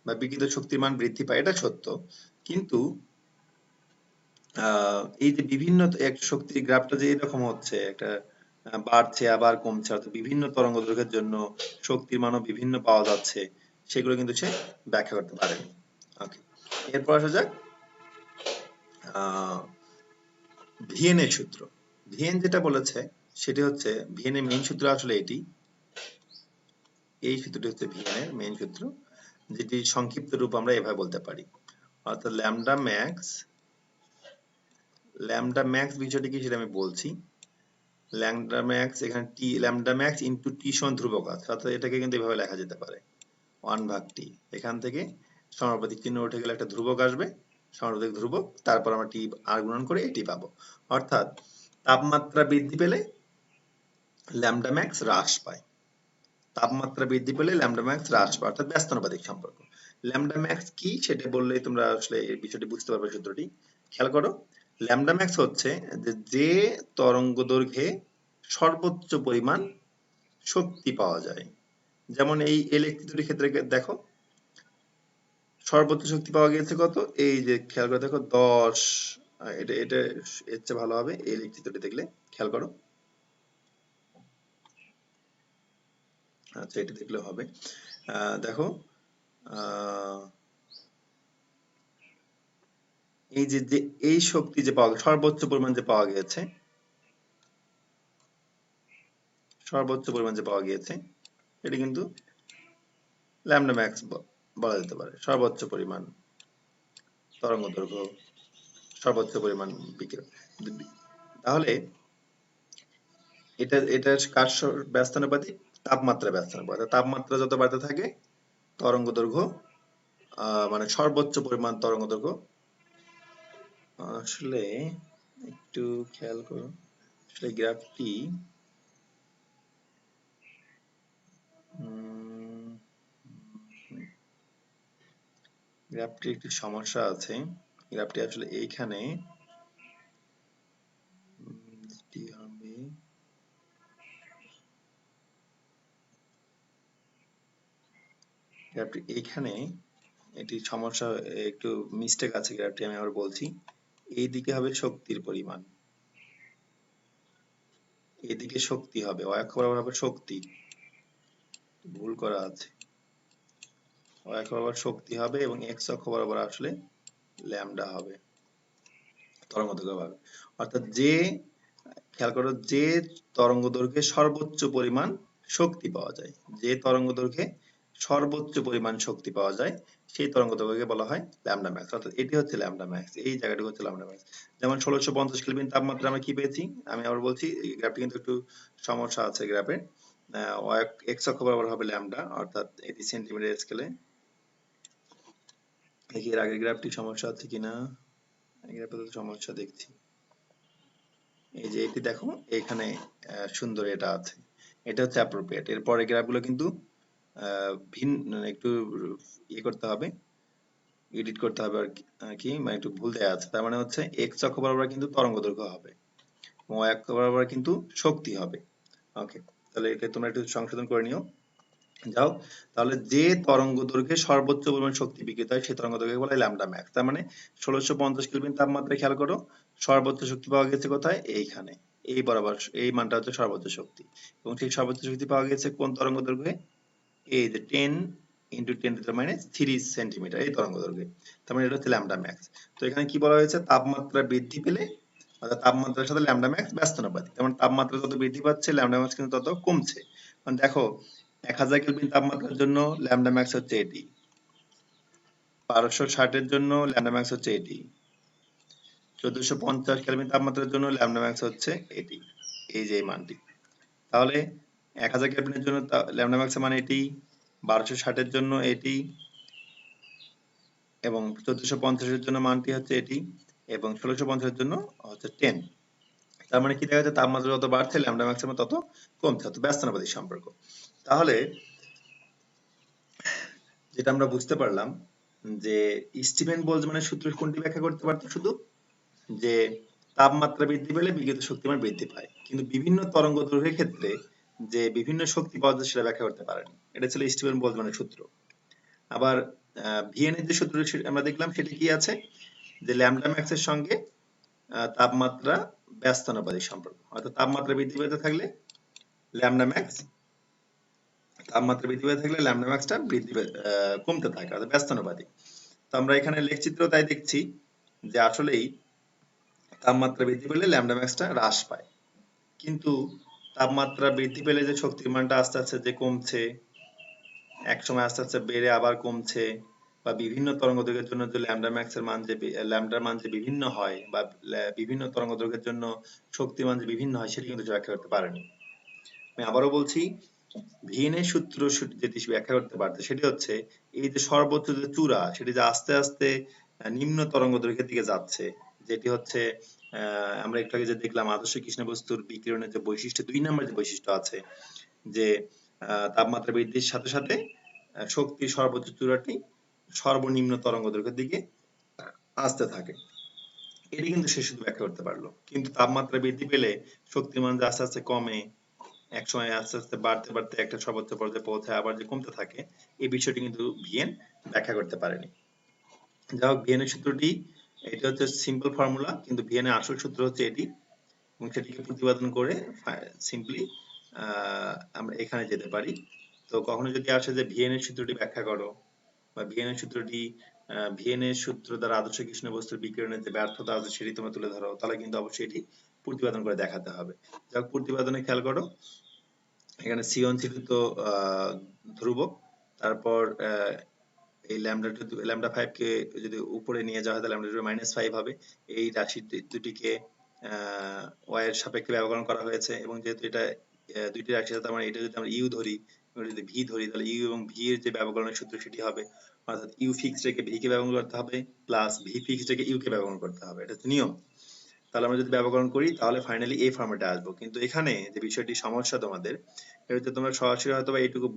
বা বিকিরিত শক্তির মান বৃদ্ধি পায় এটা সত্য, কিন্তু এই যে বিভিন্ন এক শক্তির গ্রাফটা যে এরকম হচ্ছে একটা বাড়ছে আবার কমছে, অর্থাৎ বিভিন্ন তরঙ্গ দৈর্ঘ্যের জন্য শক্তির মানও বিভিন্ন পাওয়া যাচ্ছে, সেগুলো কিন্তু সে ব্যাখ্যা করতে পারেনি। ওকে, এরপর আসা যাক ভিএনের সূত্র। ভিএন যেটা বলেছে সেটি হচ্ছে, ভিএনের মেইন সূত্র আসলে এটি, এই সূত্রটি হচ্ছে ভিএনের মেইন সূত্র, যেটি সংক্ষিপ্ত রূপ আমরা এভাবে বলতে পারি, অর্থাৎ ল্যামডা ম্যাক্স বিষয়টি কি সেটা আমি বলছি। ল্যামডা ম্যাক্স এখানে টি, ল্যামডা ম্যাক্স ইনটু টি সমান ধ্রুবক আছে, অর্থাৎ এটাকে কিন্তু এভাবে লেখা যেতে পারে 1/t। এখান থেকে সমানুপাতিক চিহ্ন উঠে গেলে একটা ধ্রুবক আসবে, সমানুপাতিক ধ্রুবক, তারপর আমরা টি আর গুণন করে এটি পাবো। অর্থাৎ তাপমাত্রা বৃদ্ধি পেলে ল্যামডা ম্যাক্স হ্রাস পায়, তাপমাত্রা বৃদ্ধি পেলে ল্যামডা ম্যাক্স হ্রাস পায়, অর্থাৎ ব্যস্তানুপাতিক সম্পর্ক। ল্যামডা ম্যাক্স কি সেটা বললেই তোমরা আসলে এই বিষয়টি বুঝতে পারবে সূত্রটি। খেয়াল করো, ল্যামডা ম্যাক্স হচ্ছে যে তরঙ্গ দৈর্ঘ্যে সর্বোচ্চ পরিমাণ শক্তি পাওয়া যায়। যেমন এই ইলেকট্রিসিটির ক্ষেত্রে দেখো সর্বোচ্চ শক্তি পাওয়া গিয়েছে কত, এই যে খেয়াল করে দেখো 10, এটা এটা এর চেয়ে ভালো হবে এই ইলেকট্রিসিটি দেখলে, খেয়াল করো, আচ্ছা এটা দেখলে হবে। দেখো এই যে যে এই শক্তি যে পাওয়া সর্বোচ্চ পরিমাণ যে পাওয়া গিয়েছে, সর্বোচ্চ পরিমাণ যে পাওয়া গিয়েছে এটি কিন্তু ল্যামডা ম্যাক্স বলা যেতে পারে। সর্বোচ্চ পরিমাণ তরঙ্গ দৈর্ঘ্য, সর্বোচ্চ পরিমাণ বিকিরণ। তাহলে এটা কার ব্যস্তানুপাতিক, তাপমাত্রা ব্যস্তানুপাতিক। তাপমাত্রা যত বাড়তে থাকে তরঙ্গ দৈর্ঘ্য মানে সর্বোচ্চ পরিমাণ তরঙ্গ দৈর্ঘ্য, আসলে একটু খেয়াল করো, আসলে গ্রাফটি গ্রাফটি একটু সমস্যা আছে। গ্রাফটি আসলে এইখানে হবে, গ্রাফটি এইখানে এটি সমস্যা, একটু মিস্টেক আছে গ্রাফটি, আমি আবার বলছি। এইদিকে হবে শক্তির পরিমাণ, এদিকে শক্তি হবে, y অক্ষ বরাবর হবে শক্তি, ভুল করা আছে, y অক্ষ বরাবর শক্তি হবে এবং x অক্ষ বরাবর আসলে ল্যামডা হবে, তরঙ্গ দৈর্ঘ্য হবে। অর্থাৎ যে, খেয়াল করো, যে তরঙ্গ দৈর্ঘ্যে সর্বোচ্চ পরিমাণ শক্তি পাওয়া যায়, যে তরঙ্গ দৈর্ঘ্যে সর্বোচ্চ পরিমাণ শক্তি পাওয়া যায় সেই তরঙ্গ দৈর্ঘ্যকে বলা হয় ল্যামডা ম্যাক্স। অর্থাৎ এটি হচ্ছে ল্যামডা ম্যাক্স, এই জায়গাটি হচ্ছে ল্যামডা ম্যাক্স। যেমন 1650 কেলভিন তাপমাত্রা আমরা কি পেয়েছি, আমি আবার বলছি, গ্রাফটি কিন্তু একটু সমস্যা আছে গ্রাফে। এক্স অক্ষ বরাবর হবে ল্যামডা, অর্থাৎ এটি সেন্টিমিটার স্কেলে। দেখি এর আগের গ্রাফটি সমস্যা আছে কিনা, এই গ্রাফে তো সমস্যা দেখছি। এই যে এটি দেখো এখানে সুন্দর এটা আছে, এটা হচ্ছে অ্যাপ্রোপ্রিয়েট। এর পরের গ্রাফগুলো কিন্তু ভিন্ন, একটু ইয়ে করতে হবে, এডিট করতে হবে আর কি, মানে একটু ভুল দেওয়া আছে। তার মানে হচ্ছে এক্স অক্ষ বরাবর কিন্তু তরঙ্গ দৈর্ঘ্য হবে, y অক্ষ বরাবর কিন্তু শক্তি হবে। ওকে, তাহলে এটা তোমরা একটু সংশোধন করে নিও। যাও, তাহলে যে তরঙ্গ দৈর্ঘ্যে সর্বোচ্চ পরিমাণ শক্তি বিকিরিত হয় সেই তরঙ্গ দৈর্ঘ্যকে বলা হয় ল্যামডা ম্যাক্স। তার মানে 1650 কেলভিন তাপমাত্রায় খেয়াল করো সর্বোচ্চ শক্তি পাওয়া গেছে কোথায়, এইখানে, এই বরাবর এই মানটা হচ্ছে সর্বোচ্চ শক্তি, এবং সেই সর্বোচ্চ শক্তি পাওয়া গেছে কোন তরঙ্গ দৈর্ঘ্যে, এই যে 10 × 10⁻³ সেন্টিমিটার, এই তরঙ্গ দৈর্ঘ্যে। তার মানে এটা হচ্ছে ল্যামডা ম্যাক্স। তো এখানে কি বলা হয়েছে, তাপমাত্রা বৃদ্ধি পেলে, অর্থাৎ তাপমাত্রার সাথে ল্যামডা ম্যাক্স ব্যস্তানুপাতিক। যেমন তাপমাত্রা যত বৃদ্ধি পাচ্ছে ল্যামডা ম্যাক্স কিন্তু তত কমছে। কারণ দেখো 1000 কেলভিন তাপমাত্রার জন্য ল্যামডা ম্যাক্স হচ্ছে এটি, 1260 এর জন্য ল্যামডা ম্যাক্স হচ্ছে এটি, 1450 কেলভিন তাপমাত্রার জন্য ল্যামডা ম্যাক্স হচ্ছে এটি, এই যে এই মানটি। তাহলে 1000 কেলভিনের জন্য ল্যামডা ম্যাক্স মানে এটি, 1260 এর জন্য এটি, এবং 1450 এর জন্য মানটি হচ্ছে এটি, এবং 1650 এর জন্য হচ্ছে 10। তার মানে কি দেখা যাচ্ছে, তাপমাত্রা যত বাড়ছে ল্যামডা ম্যাক্স তত কমছে, অর্থাৎ ব্যস্তানুপাতিক সম্পর্ক। তাহলে যেটা আমরা বুঝতে পারলাম যে স্টিফেন বোলজম্যানের সূত্র কোনটি ব্যাখ্যা করতে পারতো শুধু, যে তাপমাত্রা বৃদ্ধি পেলে বিকিরিত শক্তিমান বৃদ্ধি পায়, কিন্তু বিভিন্ন তরঙ্গ দৈর্ঘ্যের ক্ষেত্রে যে বিভিন্ন শক্তি পাওয়া যায় সেটা ব্যাখ্যা করতে পারেনি। এটা ছিল স্টিফেন বোলজম্যানের সূত্র। আবার ভিএনের যে সূত্র আমরা দেখলাম সেটা কি আছে, যে ল্যামডা ম্যাক্স এর সঙ্গে তাপমাত্রা ব্যস্তানুপাতিক সম্পর্ক, অর্থাৎ তাপমাত্রা বৃদ্ধি পেতে থাকলে ল্যামডা ম্যাক্স তাপমাত্রা বৃদ্ধি পেতে থাকলে ল্যামডা ম্যাক্সটা কমতে থাকে, অর্থাৎ ব্যস্তানুপাতিক। তো আমরা এখানে লেখচিত্র তাই দেখছি যে আসলেই তাপমাত্রা বৃদ্ধি পেলে ল্যামডা ম্যাক্সটা হ্রাস পায়, কিন্তু তাপমাত্রা বৃদ্ধি পেলে যে শক্তির মানটা আস্তে আস্তে যে কমছে, এক সময় আস্তে আস্তে বেড়ে আবার কমছে, বা বিভিন্ন তরঙ্গদৈর্ঘ্যের জন্য যে ল্যামডা ম্যাক্স এর মান যে ল্যামডার মান যে বিভিন্ন হয়, বা বিভিন্ন তরঙ্গদৈর্ঘ্যের জন্য শক্তির মান যে বিভিন্ন হয়, সেটি কিন্তু ব্যাখ্যা করতে পারেনি। আমি আবারও বলছি, ভিএনের সূত্র যেটি ব্যাখ্যা করতে পারতো সেটি হচ্ছে এই যে সর্বোচ্চ যে চূড়া সেটি যে আস্তে আস্তে নিম্ন তরঙ্গ দৈর্ঘ্যের দিকে যাচ্ছে, যেটি হচ্ছে আমরা একটু আগে যে দেখলাম আদর্শ কৃষ্ণ বস্তুর বিকিরণের যে বৈশিষ্ট্য, 2 নম্বর যে বৈশিষ্ট্য আছে, যে তাপমাত্রা বৃদ্ধির সাথে সাথে শক্তির সর্বোচ্চ চূড়াটি সর্বনিম্ন তরঙ্গ দৈর্ঘ্যের দিকে আসতে থাকে, এটি কিন্তু সে শুধু ব্যাখ্যা করতে পারলো। কিন্তু তাপমাত্রা বৃদ্ধি পেলে শক্তির মান যে আস্তে আস্তে কমে, এক সময় আস্তে আস্তে বাড়তে বাড়তে একটা সর্বোচ্চ পর্যায়ে পৌঁছায় আবার যে কমতে থাকে, এই বিষয়টি কিন্তু ভিএন ব্যাখ্যা করতে পারেনি। যাই হোক, ভিএনের সূত্রটি এটা হচ্ছে সিম্পল ফর্মুলা, কিন্তু ভিএনের আসল সূত্র হচ্ছে এটি, এবং সেটিকে প্রতিপাদন করে সিম্পলি আমরা এখানে যেতে পারি। তো কখনো যদি আসে যে ভিএনের সূত্রটি ব্যাখ্যা করো, বা ভিএনের সূত্রটি ভিএনের সূত্র দ্বারা আদর্শ কৃষ্ণ বস্তুর বিকিরণের যে ব্যর্থতা আছে সেটি তোমরা তুলে ধরো, তাহলে কিন্তু অবশ্যই এটি প্রতিপাদন করে দেখাতে হবে। যাই হোক, প্রতিপাদনে খেয়াল করো, এখানে C1 ছিল তো ধ্রুবক, তারপর এই ল্যামডা 5 কে যদি উপরে নিয়ে যাওয়া হয় তাহলে ল্যামডা -5 হবে। এই রাশি দুটিকে y এর সাপেক্ষে ব্যবকলন করা হয়েছে, এবং যেহেতু এটা দুইটি রাশি আছে, তার মানে এটা যদি আমরা u ধরি, আমরা যদি v ধরি, তাহলে u এবং v এর যে ব্যবকলনের সূত্র সেটি হবে, অর্থাৎ u ফিক্সড রেখে v কে ব্যবকলন করতে হবে, প্লাস v ফিক্সড রেখে u কে ব্যবকলন করতে হবে, এটা হচ্ছে নিয়ম। তাহলে আমরা যদি ব্যবকলন করি তাহলে ফাইনালি এই ফর্মেটে আসবো। কিন্তু এখানে যে বিষয়টি সমস্যা তোমাদের, এটা হচ্ছে তোমরা সরাসরি হয়তো বা এইটুকু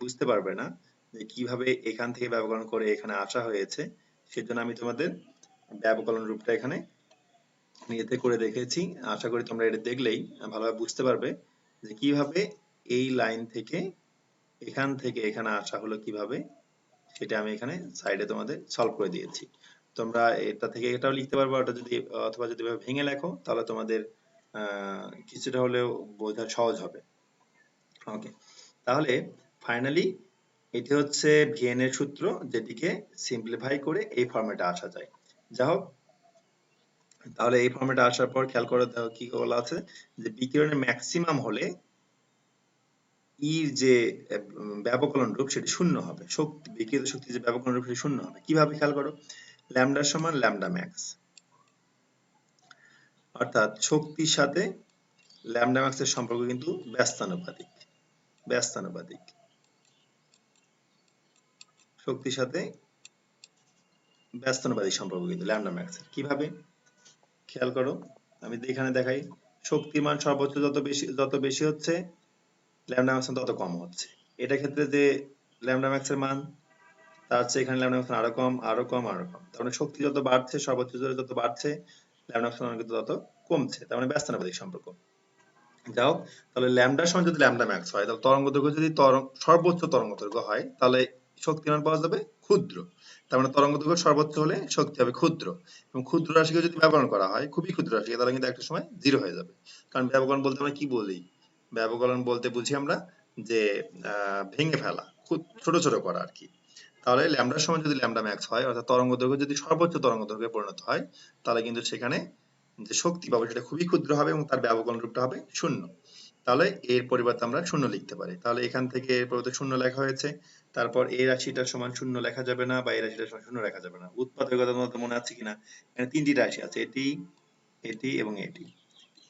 বুঝতে পারবে না যে কিভাবে এখান থেকে ব্যবকলন করে এখানে আসা হয়েছে। সেজন্য আমি তোমাদের ব্যবকলন রূপটা এখানে নিজেতে করে দেখেছি। আশা করি তোমরা এটা দেখলেই ভালোভাবে বুঝতে পারবে যে কিভাবে এই লাইন থেকে এখান থেকে এখানে আসা হলো কিভাবে, সেটা আমি এখানে সাইডে তোমাদের সলভ করে দিয়েছি। তোমরা এটা থেকে এটাও লিখতে পারবে, ওটা যদি অথবা যদি এভাবে ভেঙে লেখো তাহলে তোমাদের কিছুটা হলেও বোঝা সহজ হবে। ওকে, তাহলে ফাইনালি এটি হচ্ছে ভিএন এর সূত্র, যেটিকে সিম্পলিফাই করে এই ফরম্যাটে আসা যায়। যা হোক, তাহলে এই ফরম্যাটে আসার পর খেয়াল করে দেখো কি বলা আছে, যে বিকিরণের ম্যাক্সিমাম হলে ইর যে ব্যবকলন রূপ সেটি শূন্য হবে, শক্তি বিকিরিত শক্তি যে ব্যবকলন রূপ সেটি শূন্য হবে। কিভাবে খেয়াল করো, ল্যামডা সমান ল্যামডা ম্যাক্স, অর্থাৎ শক্তির সাথে ল্যামডা ম্যাক্স এর সম্পর্ক কিন্তু ব্যস্তানুপাতিক। ব্যস্তানুপাতিক শক্তির সাথে ব্যস্তানুপাতিক সম্পর্ক কিন্তু ল্যামডা ম্যাক্স এর। কিভাবে খেয়াল করো, আমি এখানে দেখাই, শক্তির মান সর্বোচ্চ যত বেশি হচ্ছে ল্যামডা ম্যাক্স তত কম হচ্ছে। এটা ক্ষেত্রে যে ল্যামডা ম্যাক্স এর মান তার চেয়ে এখানে ল্যামডা ম্যাক্স আরো কম, আরো কম, আরো কম। তার মানে শক্তি যত বাড়ছে, সর্বোচ্চ যত বাড়ছে, ল্যামডা ম্যাক্স মান কিন্তু তত কমছে। তার মানে ব্যস্তানুপাতিক সম্পর্ক। যাও, তাহলে ল্যামডা সমান যদি ল্যামডা ম্যাক্স হয়, তাহলে তরঙ্গ দৈর্ঘ্য যদি সর্বোচ্চ তরঙ্গ দৈর্ঘ্য হয়, তাহলে শক্তিমান পাওয়া যাবে ক্ষুদ্র। তার মানে তরঙ্গ দৈর্ঘ্য সর্বোচ্চ হলে শক্তি হবে ক্ষুদ্র, এবং ক্ষুদ্র রাশিকে যদি ব্যবকলন করা হয়, খুবই ক্ষুদ্র রাশিকে, তাহলে কিন্তু একটা সময় জিরো হয়ে যাবে। কারণ ব্যবকলন বলতে আমরা কি বলি, ব্যবকলন বলতে বুঝি আমরা যে ভেঙে ফেলা, খুব ছোট ছোট করা আর কি। তাহলে ল্যামডার সমান যদি ল্যামডা ম্যাক্স হয়, অর্থাৎ তরঙ্গ দৈর্ঘ্য যদি সর্বোচ্চ তরঙ্গ দৈর্ঘ্যে পরিণত হয়, তাহলে কিন্তু সেখানে যে শক্তি পাবো সেটা খুবই ক্ষুদ্র হবে, এবং তার ব্যবকলন রূপটা হবে শূন্য। তাহলে এর পরিবর্তে আমরা শূন্য লিখতে পারি। তাহলে এখান থেকে এর পরিবর্তে শূন্য লেখা হয়েছে। তারপর এই রাশিটা সমান শূন্য লেখা যাবে না, বা এই রাশিটা সমান শূন্য লেখা যাবে না। উৎপাদকের কথা তোমাদের মনে আছে কিনা, এখানে তিনটি রাশি আছে, এটি, এটি এবং এটি।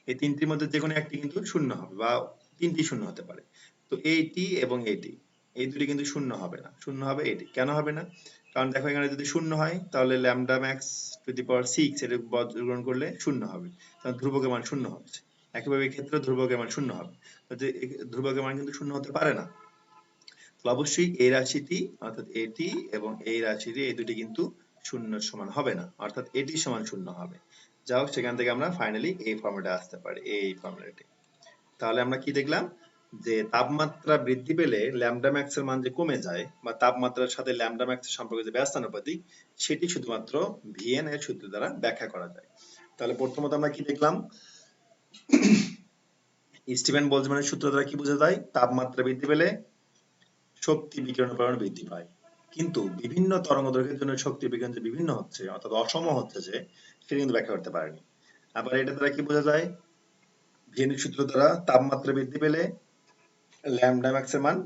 এই তিনটির মধ্যে যে কোনো একটি কিন্তু শূন্য হবে, বা তিনটি শূন্য হতে পারে। তো এইটি এবং এটি, এই দুটি কিন্তু শূন্য হবে না, শূন্য হবে এটি। কেন হবে না, কারণ দেখো এখানে যদি শূন্য হয় তাহলে ল্যামডা ম্যাক্স টু দি পাওয়ার 6 এটা বর্গমূল করলে শূন্য হবে, কারণ ধ্রুবকের মান শূন্য হচ্ছে। একইভাবে এই ক্ষেত্রে ধ্রুবকের মান শূন্য হবে, ধ্রুবকের মান কিন্তু শূন্য হতে পারে না। তো অবশ্যই এই রাশিটি অর্থাৎ এটি এবং এই রাশিটি এই দুটি কিন্তু শূন্যের সমান হবে না, অর্থাৎ এটি সমান শূন্য হবে। যা হোক, সেখান থেকে আমরা ফাইনালি এই ফর্মুলাটা আসতে পারি, এই ফর্মুলাটি। তাহলে আমরা কি দেখলাম যে তাপমাত্রা বৃদ্ধি পেলে ল্যামডা ম্যাক্স এর মান যে কমে যায় বা তাপমাত্রার সাথে ল্যামডা ম্যাক্স এর সম্পর্ক যে ব্যস্তানুপাতিক, সেটি শুধুমাত্র ভিএন এর সূত্র দ্বারা ব্যাখ্যা করা যায়। তাহলে প্রথমত আমরা কি দেখলাম, স্টিফেন বোলজম্যানের সূত্র দ্বারা কি বোঝা যায়, তাপমাত্রা বৃদ্ধি পেলে শক্তি বিকিরণের পরিমাণ বৃদ্ধি পায়। কিন্তু বিভিন্ন তরঙ্গদৈর্ঘ্যের জন্য শক্তি বিকিরণ যে বিভিন্ন হচ্ছে অর্থাৎ অসম হচ্ছে যে, সেটা কিন্তু ব্যাখ্যা করতে পারেনি। আবার এটা দ্বারা কি বোঝা যায়, ভিএনের সূত্র দ্বারা তাপমাত্রা বৃদ্ধি পেলে ল্যামডা ম্যাক্স এর মান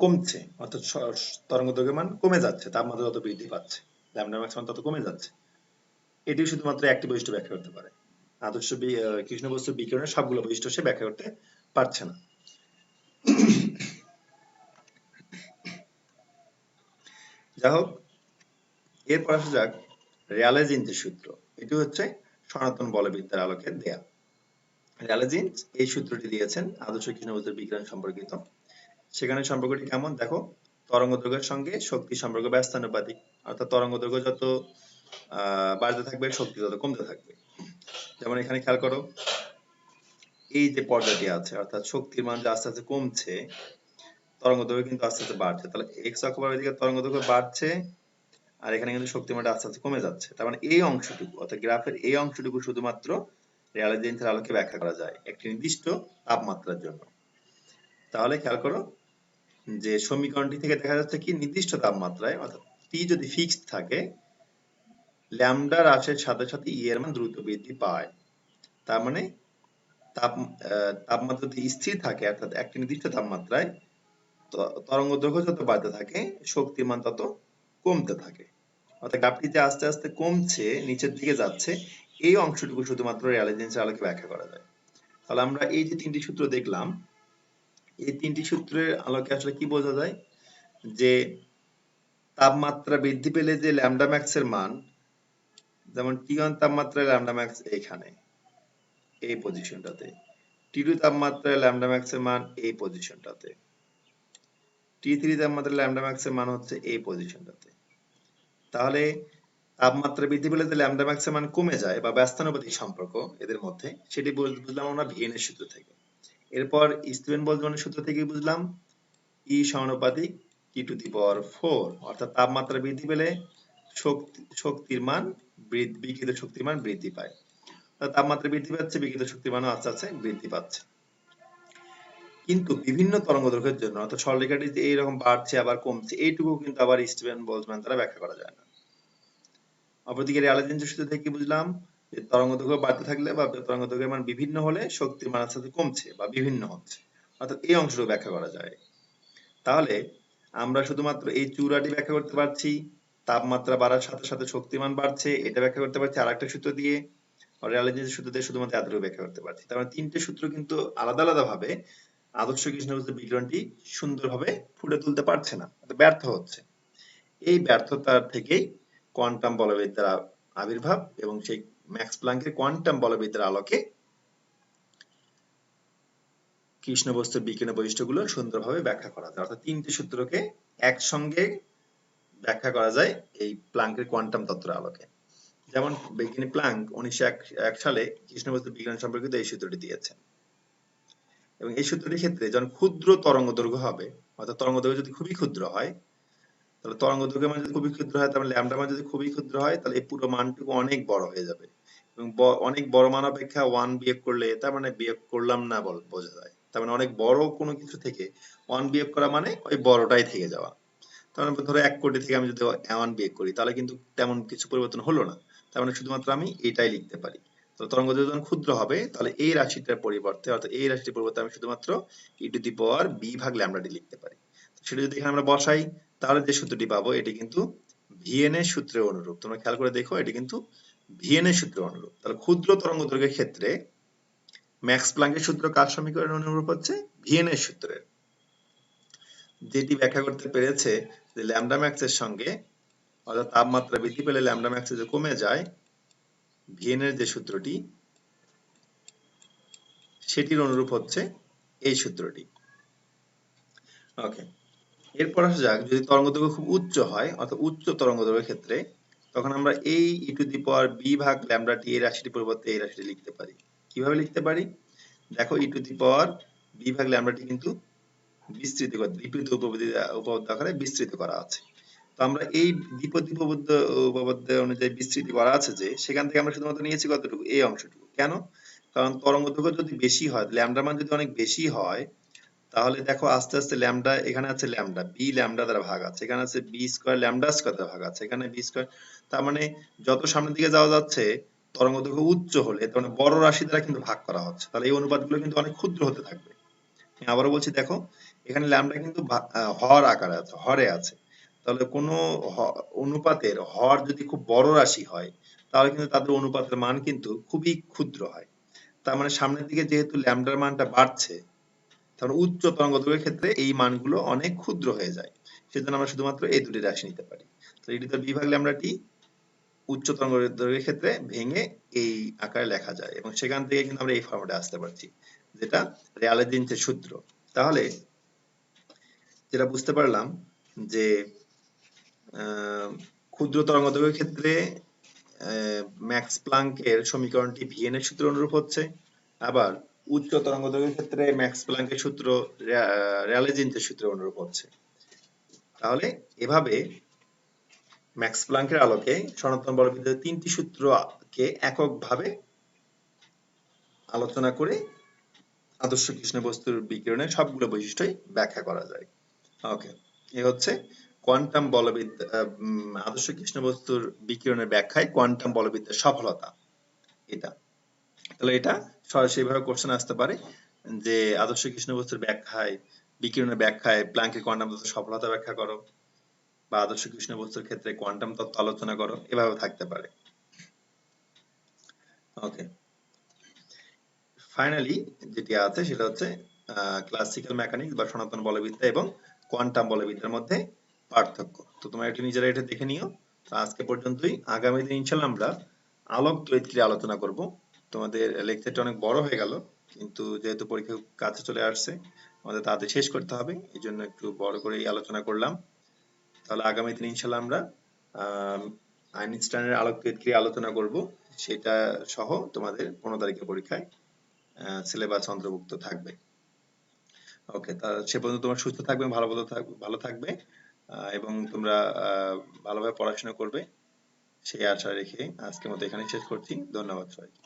কমছে, অর্থাৎ তরঙ্গদৈর্ঘ্যের মান কমে যাচ্ছে, তাপমাত্রা যত বৃদ্ধি পাচ্ছে ল্যামডা ম্যাক্স মান তত কমে যাচ্ছে। এটি শুধুমাত্র একটি বৈশিষ্ট্য ব্যাখ্যা করতে পারে। আদর্শ কৃষ্ণ বস্তুর বিকিরণের সবগুলো বৈশিষ্ট্য সে ব্যাখ্যা করতে পারছে না। যা হোক, এরপর আসা যাক র্যালে জীন্সের সূত্র। এটি হচ্ছে সনাতন বলবিদ্যার আলোকে দেয়া। র্যালে জীন্স এই সূত্রটি দিয়েছেন আদর্শ কৃষ্ণ বস্তুর বিকিরণ সম্পর্কিত। সেখানে সম্পর্কটি কেমন দেখো, তরঙ্গদৈর্ঘ্যের সঙ্গে শক্তি সম্পর্ক ব্যস্তানুপাতিক, অর্থাৎ তরঙ্গদৈর্ঘ্য যত বাড়তে থাকবে শক্তি তত কমতে থাকবে। যেমন এখানে খেয়াল করো, এই যে পর্যায়টি আছে অর্থাৎ শক্তির মান যে আস্তে আস্তে কমছে, তরঙ্গদৈর্ঘ্য কিন্তু আস্তে আস্তে বাড়ছে। তাহলে এক্স অক্ষ বরাবর দিকে তরঙ্গদৈর্ঘ্য বাড়ছে আর এখানে কিন্তু শক্তির মানটা আস্তে আস্তে কমে যাচ্ছে। তার মানে এই অংশটুকু অর্থাৎ গ্রাফের এই অংশটুকু শুধুমাত্র র্যালে জীন্সের আলোকে ব্যাখ্যা করা যায় একটি নির্দিষ্ট তাপমাত্রার জন্য। তাহলে খেয়াল করো যে সমীকরণটি থেকে দেখা যাচ্ছে কি, নির্দিষ্ট তাপমাত্রায় অর্থাৎ টি যদি ফিক্সড থাকে, ল্যামডা হ্রাসের সাথে সাথে ই এর মান দ্রুত বৃদ্ধি পায়। তার মানে তাপমাত্রা যদি স্থির থাকে অর্থাৎ একটি নির্দিষ্ট তাপমাত্রায়, তরঙ্গদৈর্ঘ্য যত বাড়তে থাকে শক্তির মান তত কমতে থাকে। অর্থাৎ গ্রাফটি যে আস্তে আস্তে কমছে, নিচের দিকে যাচ্ছে, এই অংশটুকু শুধুমাত্র র্যালে জীন্সের আলোকে ব্যাখ্যা করা যায়। তাহলে আমরা এই যে তিনটি সূত্র দেখলাম, এই তিনটি সূত্রের আলোকে আসলে কি বোঝা যায় যে তাপমাত্রা বৃদ্ধি পেলে যে ল্যামডা ম্যাক্স এর মান, যেমন টি1 তাপমাত্রায় ল্যামডা ম্যাক্স এইখানে এই পজিশনটাতে, টি2 তাপমাত্রায় ল্যামডা ম্যাক্স এর মান এই পজিশনটাতে, টি3 তাপমাত্রায় ল্যামডা ম্যাক্স এর মান হচ্ছে এই পজিশনটাতে। তাহলে তাপমাত্রা বৃদ্ধি পেলে যে ল্যামডা ম্যাক্স এর মান কমে যায় বা ব্যস্তানুপাতিক সম্পর্ক এদের মধ্যে, সেটি বুঝলাম আমরা ভিএন এর সূত্র থেকে। এরপর স্টিফেন বোলজম্যানের সূত্র থেকে বুঝলাম ই সমানুপাতিক T⁴, অর্থাৎ তাপমাত্রা বৃদ্ধি পেলে শক্তির মান বিকিরিত শক্তির মান বৃদ্ধি পায়। তাপমাত্রা বৃদ্ধি পাচ্ছে, বিকিরিত শক্তির মানও আস্তে আস্তে বৃদ্ধি পাচ্ছে। কিন্তু বিভিন্ন তরঙ্গদৈর্ঘ্যের জন্য অর্থাৎ সরলরেখাটি যে এইরকম বাড়ছে আবার কমছে, এইটুকু কিন্তু আবার স্টিফেন বোলজম্যান দ্বারা ব্যাখ্যা করা যায় না। অপরদিকে র্যালে জীন্সের সূত্র থেকে কি বুঝলাম যে তরঙ্গদৈর্ঘ্য বাড়তে থাকলে বা তরঙ্গদৈর্ঘ্যের মান বিভিন্ন হলে শক্তির মান আস্তে আস্তে কমছে বা বিভিন্ন হচ্ছে, অর্থাৎ এই অংশটুকু ব্যাখ্যা করা যায়। তাহলে আমরা শুধুমাত্র এই চূড়াটি ব্যাখ্যা করতে পারছি, তাপমাত্রা বাড়ার সাথে সাথে শক্তিমান বাড়ছে, এটা ব্যাখ্যা করতে পারছি আরেকটা সূত্র দিয়ে, র্যালে জীন্সের সূত্র দিয়ে শুধুমাত্র এতটুকু ব্যাখ্যা করতে পারছি। তার মানে তিনটে সূত্র কিন্তু আলাদা আলাদা ভাবে আদর্শ কৃষ্ণ বস্তুর বিকিরণটি সুন্দরভাবে ফুটে তুলতে পারছে না, ব্যর্থ হচ্ছে। এই ব্যর্থতার থেকেই কোয়ান্টাম বলবিদ্যার আবির্ভাব এবং সেই ম্যাক্স প্ল্যাঙ্কের কোয়ান্টাম বলবিদ্যার আলোকে কৃষ্ণ বস্তুর বিকিরণের বৈশিষ্ট্যগুলো সুন্দরভাবে ব্যাখ্যা করা যায়। অর্থাৎ তিনটি সূত্রকে একসঙ্গে ব্যাখ্যা করা যায় এই প্ল্যাঙ্কের কোয়ান্টাম তত্ত্বের আলোকে। যেমন বিজ্ঞানী প্ল্যাঙ্ক 1901 সালে কৃষ্ণ বস্তুর বিকিরণ সম্পর্কিত এই সূত্রটি দিয়েছেন। এবং এই সূত্রটির ক্ষেত্রে যখন ক্ষুদ্র তরঙ্গদৈর্ঘ্য হবে, অর্থাৎ তরঙ্গদৈর্ঘ্য যদি খুবই ক্ষুদ্র হয়, তাহলে তরঙ্গদৈর্ঘ্যের মান যদি খুবই ক্ষুদ্র হয়, তাহলে ল্যামডা মান যদি খুবই ক্ষুদ্র হয়, তাহলে এই পুরো মানটুকু অনেক বড় হয়ে যাবে। এবং অনেক বড় মান অপেক্ষা 1 বিয়োগ করলে, তার মানে বিয়োগ করলাম না বোঝা যায়। তার মানে অনেক বড় কোনো কিছু থেকে 1 বিয়োগ করা মানে ওই বড়টাই থেকে যাওয়া। তার মানে ধরো 1 কোটি থেকে আমি যদি 1 বিয়োগ করি, তাহলে কিন্তু তেমন কিছু পরিবর্তন হলো না। তার মানে শুধুমাত্র আমি এটাই লিখতে পারি। তো তরঙ্গদৈর্ঘ্য যখন ক্ষুদ্র হবে, তাহলে এই রাশিটার পরিবর্তে অর্থাৎ এই রাশিটির পরিবর্তে আমি শুধুমাত্র e⁴ লিখতে পারি। সেটা যদি এখানে আমরা বসাই, তাহলে যে সূত্রটি পাবো এটি কিন্তু ভিএন এর সূত্রের অনুরূপ। তোমরা খেয়াল করে দেখো, এটি কিন্তু ভিএন এর সূত্রের অনুরূপ। তাহলে ক্ষুদ্র তরঙ্গদৈর্ঘ্যের ক্ষেত্রে ম্যাক্স প্ল্যাঙ্কের সূত্র কার সমীকরণের অনুরূপ হচ্ছে? ভিএন এর সূত্রের। যেটি ব্যাখ্যা করতে পেরেছে যে ল্যামডা ম্যাক্স এর সঙ্গে অর্থাৎ তাপমাত্রা বৃদ্ধি পেলে ল্যামডা ম্যাক্স যে কমে যায়, ভিএন এর যে সূত্রটি সেটির অনুরূপ হচ্ছে এই সূত্রটি। ওকে, এরপর আসা যাক, যদি তরঙ্গদৈর্ঘ্য খুব উচ্চ হয় অর্থাৎ উচ্চ তরঙ্গদৈর্ঘ্যের ক্ষেত্রে, তখন আমরা এই ই টু দি পাওয়ার বি ভাগ ল্যামডা টি এই রাশিটির পরিবর্তে এই রাশিটি লিখতে পারি। কিভাবে লিখতে পারি? দেখো ই টু দি পাওয়ার বি ভাগ ল্যামডা টি কিন্তু বিস্তৃত করে বিপরীত উপপাদ্য আকারে বিস্তৃত করা আছে। তো আমরা এই দ্বিপদ উপপাদ্য অনুযায়ী বিস্তৃতি করা আছে যে, সেখান থেকে আমরা শুধুমাত্র নিয়েছি কতটুকু, এই অংশটুকু। কেন? কারণ তরঙ্গদৈর্ঘ্য যদি বেশি হয়, ল্যামডার মান যদি অনেক বেশি হয়, তাহলে দেখো আস্তে আস্তে ল্যামডা, এখানে আছে ল্যামডা বি ল্যামডা দ্বারা ভাগ আছে, এখানে আছে বি স্কয়ার ল্যামডা স্কয়ার দ্বারা ভাগ আছে, এখানে বি স্কয়ার। তার মানে যত সামনের দিকে যাওয়া যাচ্ছে, তরঙ্গদৈর্ঘ্য উচ্চ হলে তার মানে বড় রাশি দ্বারা কিন্তু ভাগ করা হচ্ছে, তাহলে এই অনুপাতগুলো কিন্তু অনেক ক্ষুদ্র হতে থাকবে। আমি আবারও বলছি, দেখো এখানে ল্যামডা কিন্তু হর আকারে আছে, হরে আছে। তাহলে কোনো অনুপাতের হর যদি খুব বড় রাশি হয়, তাহলে কিন্তু তাদের অনুপাতের মান কিন্তু খুবই ক্ষুদ্র হয়। তার মানে সামনের দিকে যেহেতু ল্যামডার মানটা বাড়ছে, তাহলে উচ্চ তরঙ্গদৈর্ঘ্যের ক্ষেত্রে এই মানগুলো অনেক ক্ষুদ্র হয়ে যায়। সেজন্য আমরা শুধুমাত্র এই দুটি রাশি নিতে পারি। তো এটি তো বিভাগ ল্যামডাটি উচ্চ তরঙ্গদৈর্ঘ্যের ক্ষেত্রে ভেঙে এই আকারে লেখা যায়, এবং সেখান থেকে কিন্তু আমরা এই ফর্মেটে আসতে পারছি, যেটা রেয়ালের জিনসের সূত্র। তাহলে যেটা বুঝতে পারলাম যে ক্ষুদ্র তরঙ্গদৈর্ঘ্যের ক্ষেত্রে ম্যাক্স প্লাঙ্কের সমীকরণটি ভিএন এর সূত্র অনুরূপ হচ্ছে, আবার উচ্চ তরঙ্গদৈর্ঘ্যের ক্ষেত্রে ম্যাক্স প্লাঙ্কের সূত্র রেয়ালে জিনসের সূত্র অনুরূপ হচ্ছে। তাহলে এভাবে ম্যাক্স প্লাঙ্কের আলোকে সনাতন বলবিদ্যার তিনটি সূত্রকে এককভাবে আলোচনা করে আদর্শ কৃষ্ণ বস্তুর বিকিরণের সবগুলো বৈশিষ্ট্যই ব্যাখ্যা করা যায়। ওকে, এ হচ্ছে কোয়ান্টাম বলবিদ্যা, আদর্শ কৃষ্ণ বস্তুর বিকিরণের ব্যাখ্যায় কোয়ান্টাম বলবিদ্যার সফলতা। এটা তাহলে এটা সরাসরি ভাবে কোশ্চেন আসতে পারে যে আদর্শ কৃষ্ণ বস্তুর ব্যাখ্যায়, বিকিরণের ব্যাখ্যায় প্ল্যাঙ্কের কোয়ান্টাম তত্ত্বের সফলতা ব্যাখ্যা করো, বা আদর্শ কৃষ্ণ বস্তুর ক্ষেত্রে কোয়ান্টাম তত্ত্ব আলোচনা করো, এভাবে থাকতে পারে। ওকে, ফাইনালি যেটি আছে সেটা হচ্ছে ক্লাসিক্যাল মেকানিক্স বা সনাতন বলবিদ্যা এবং কোয়ান্টাম বলবিদ্যার মধ্যে পার্থক্য। তো তোমরা এটা নিজেরা এটা দেখে নিও। তো আজকে পর্যন্তই। আগামী দিন ইনশাল্লাহ আমরা আলোক তড়িৎক্রিয়া আলোচনা করব। তোমাদের লেকচারটা অনেক বড় হয়ে গেল, কিন্তু যেহেতু পরীক্ষা কাছে চলে আসছে, আমাদের তাড়াতাড়ি শেষ করতে হবে, এই জন্য একটু বড় করে আলোচনা করলাম। তাহলে আগামী দিন ইনশাল্লাহ আমরা আইনস্টাইনের আলোক তড়িৎক্রিয়া আলোচনা করব, সেটা সহ তোমাদের 15 তারিখের পরীক্ষায় সিলেবাস অন্তর্ভুক্ত থাকবে। ওকে, তা সে পর্যন্ত তোমরা সুস্থ থাকবে, ভালো থাকবে, এবং তোমরা ভালোভাবে পড়াশোনা করবে, সেই আশা রেখে আজকের মতো এখানে শেষ করছি। ধন্যবাদ সবাইকে।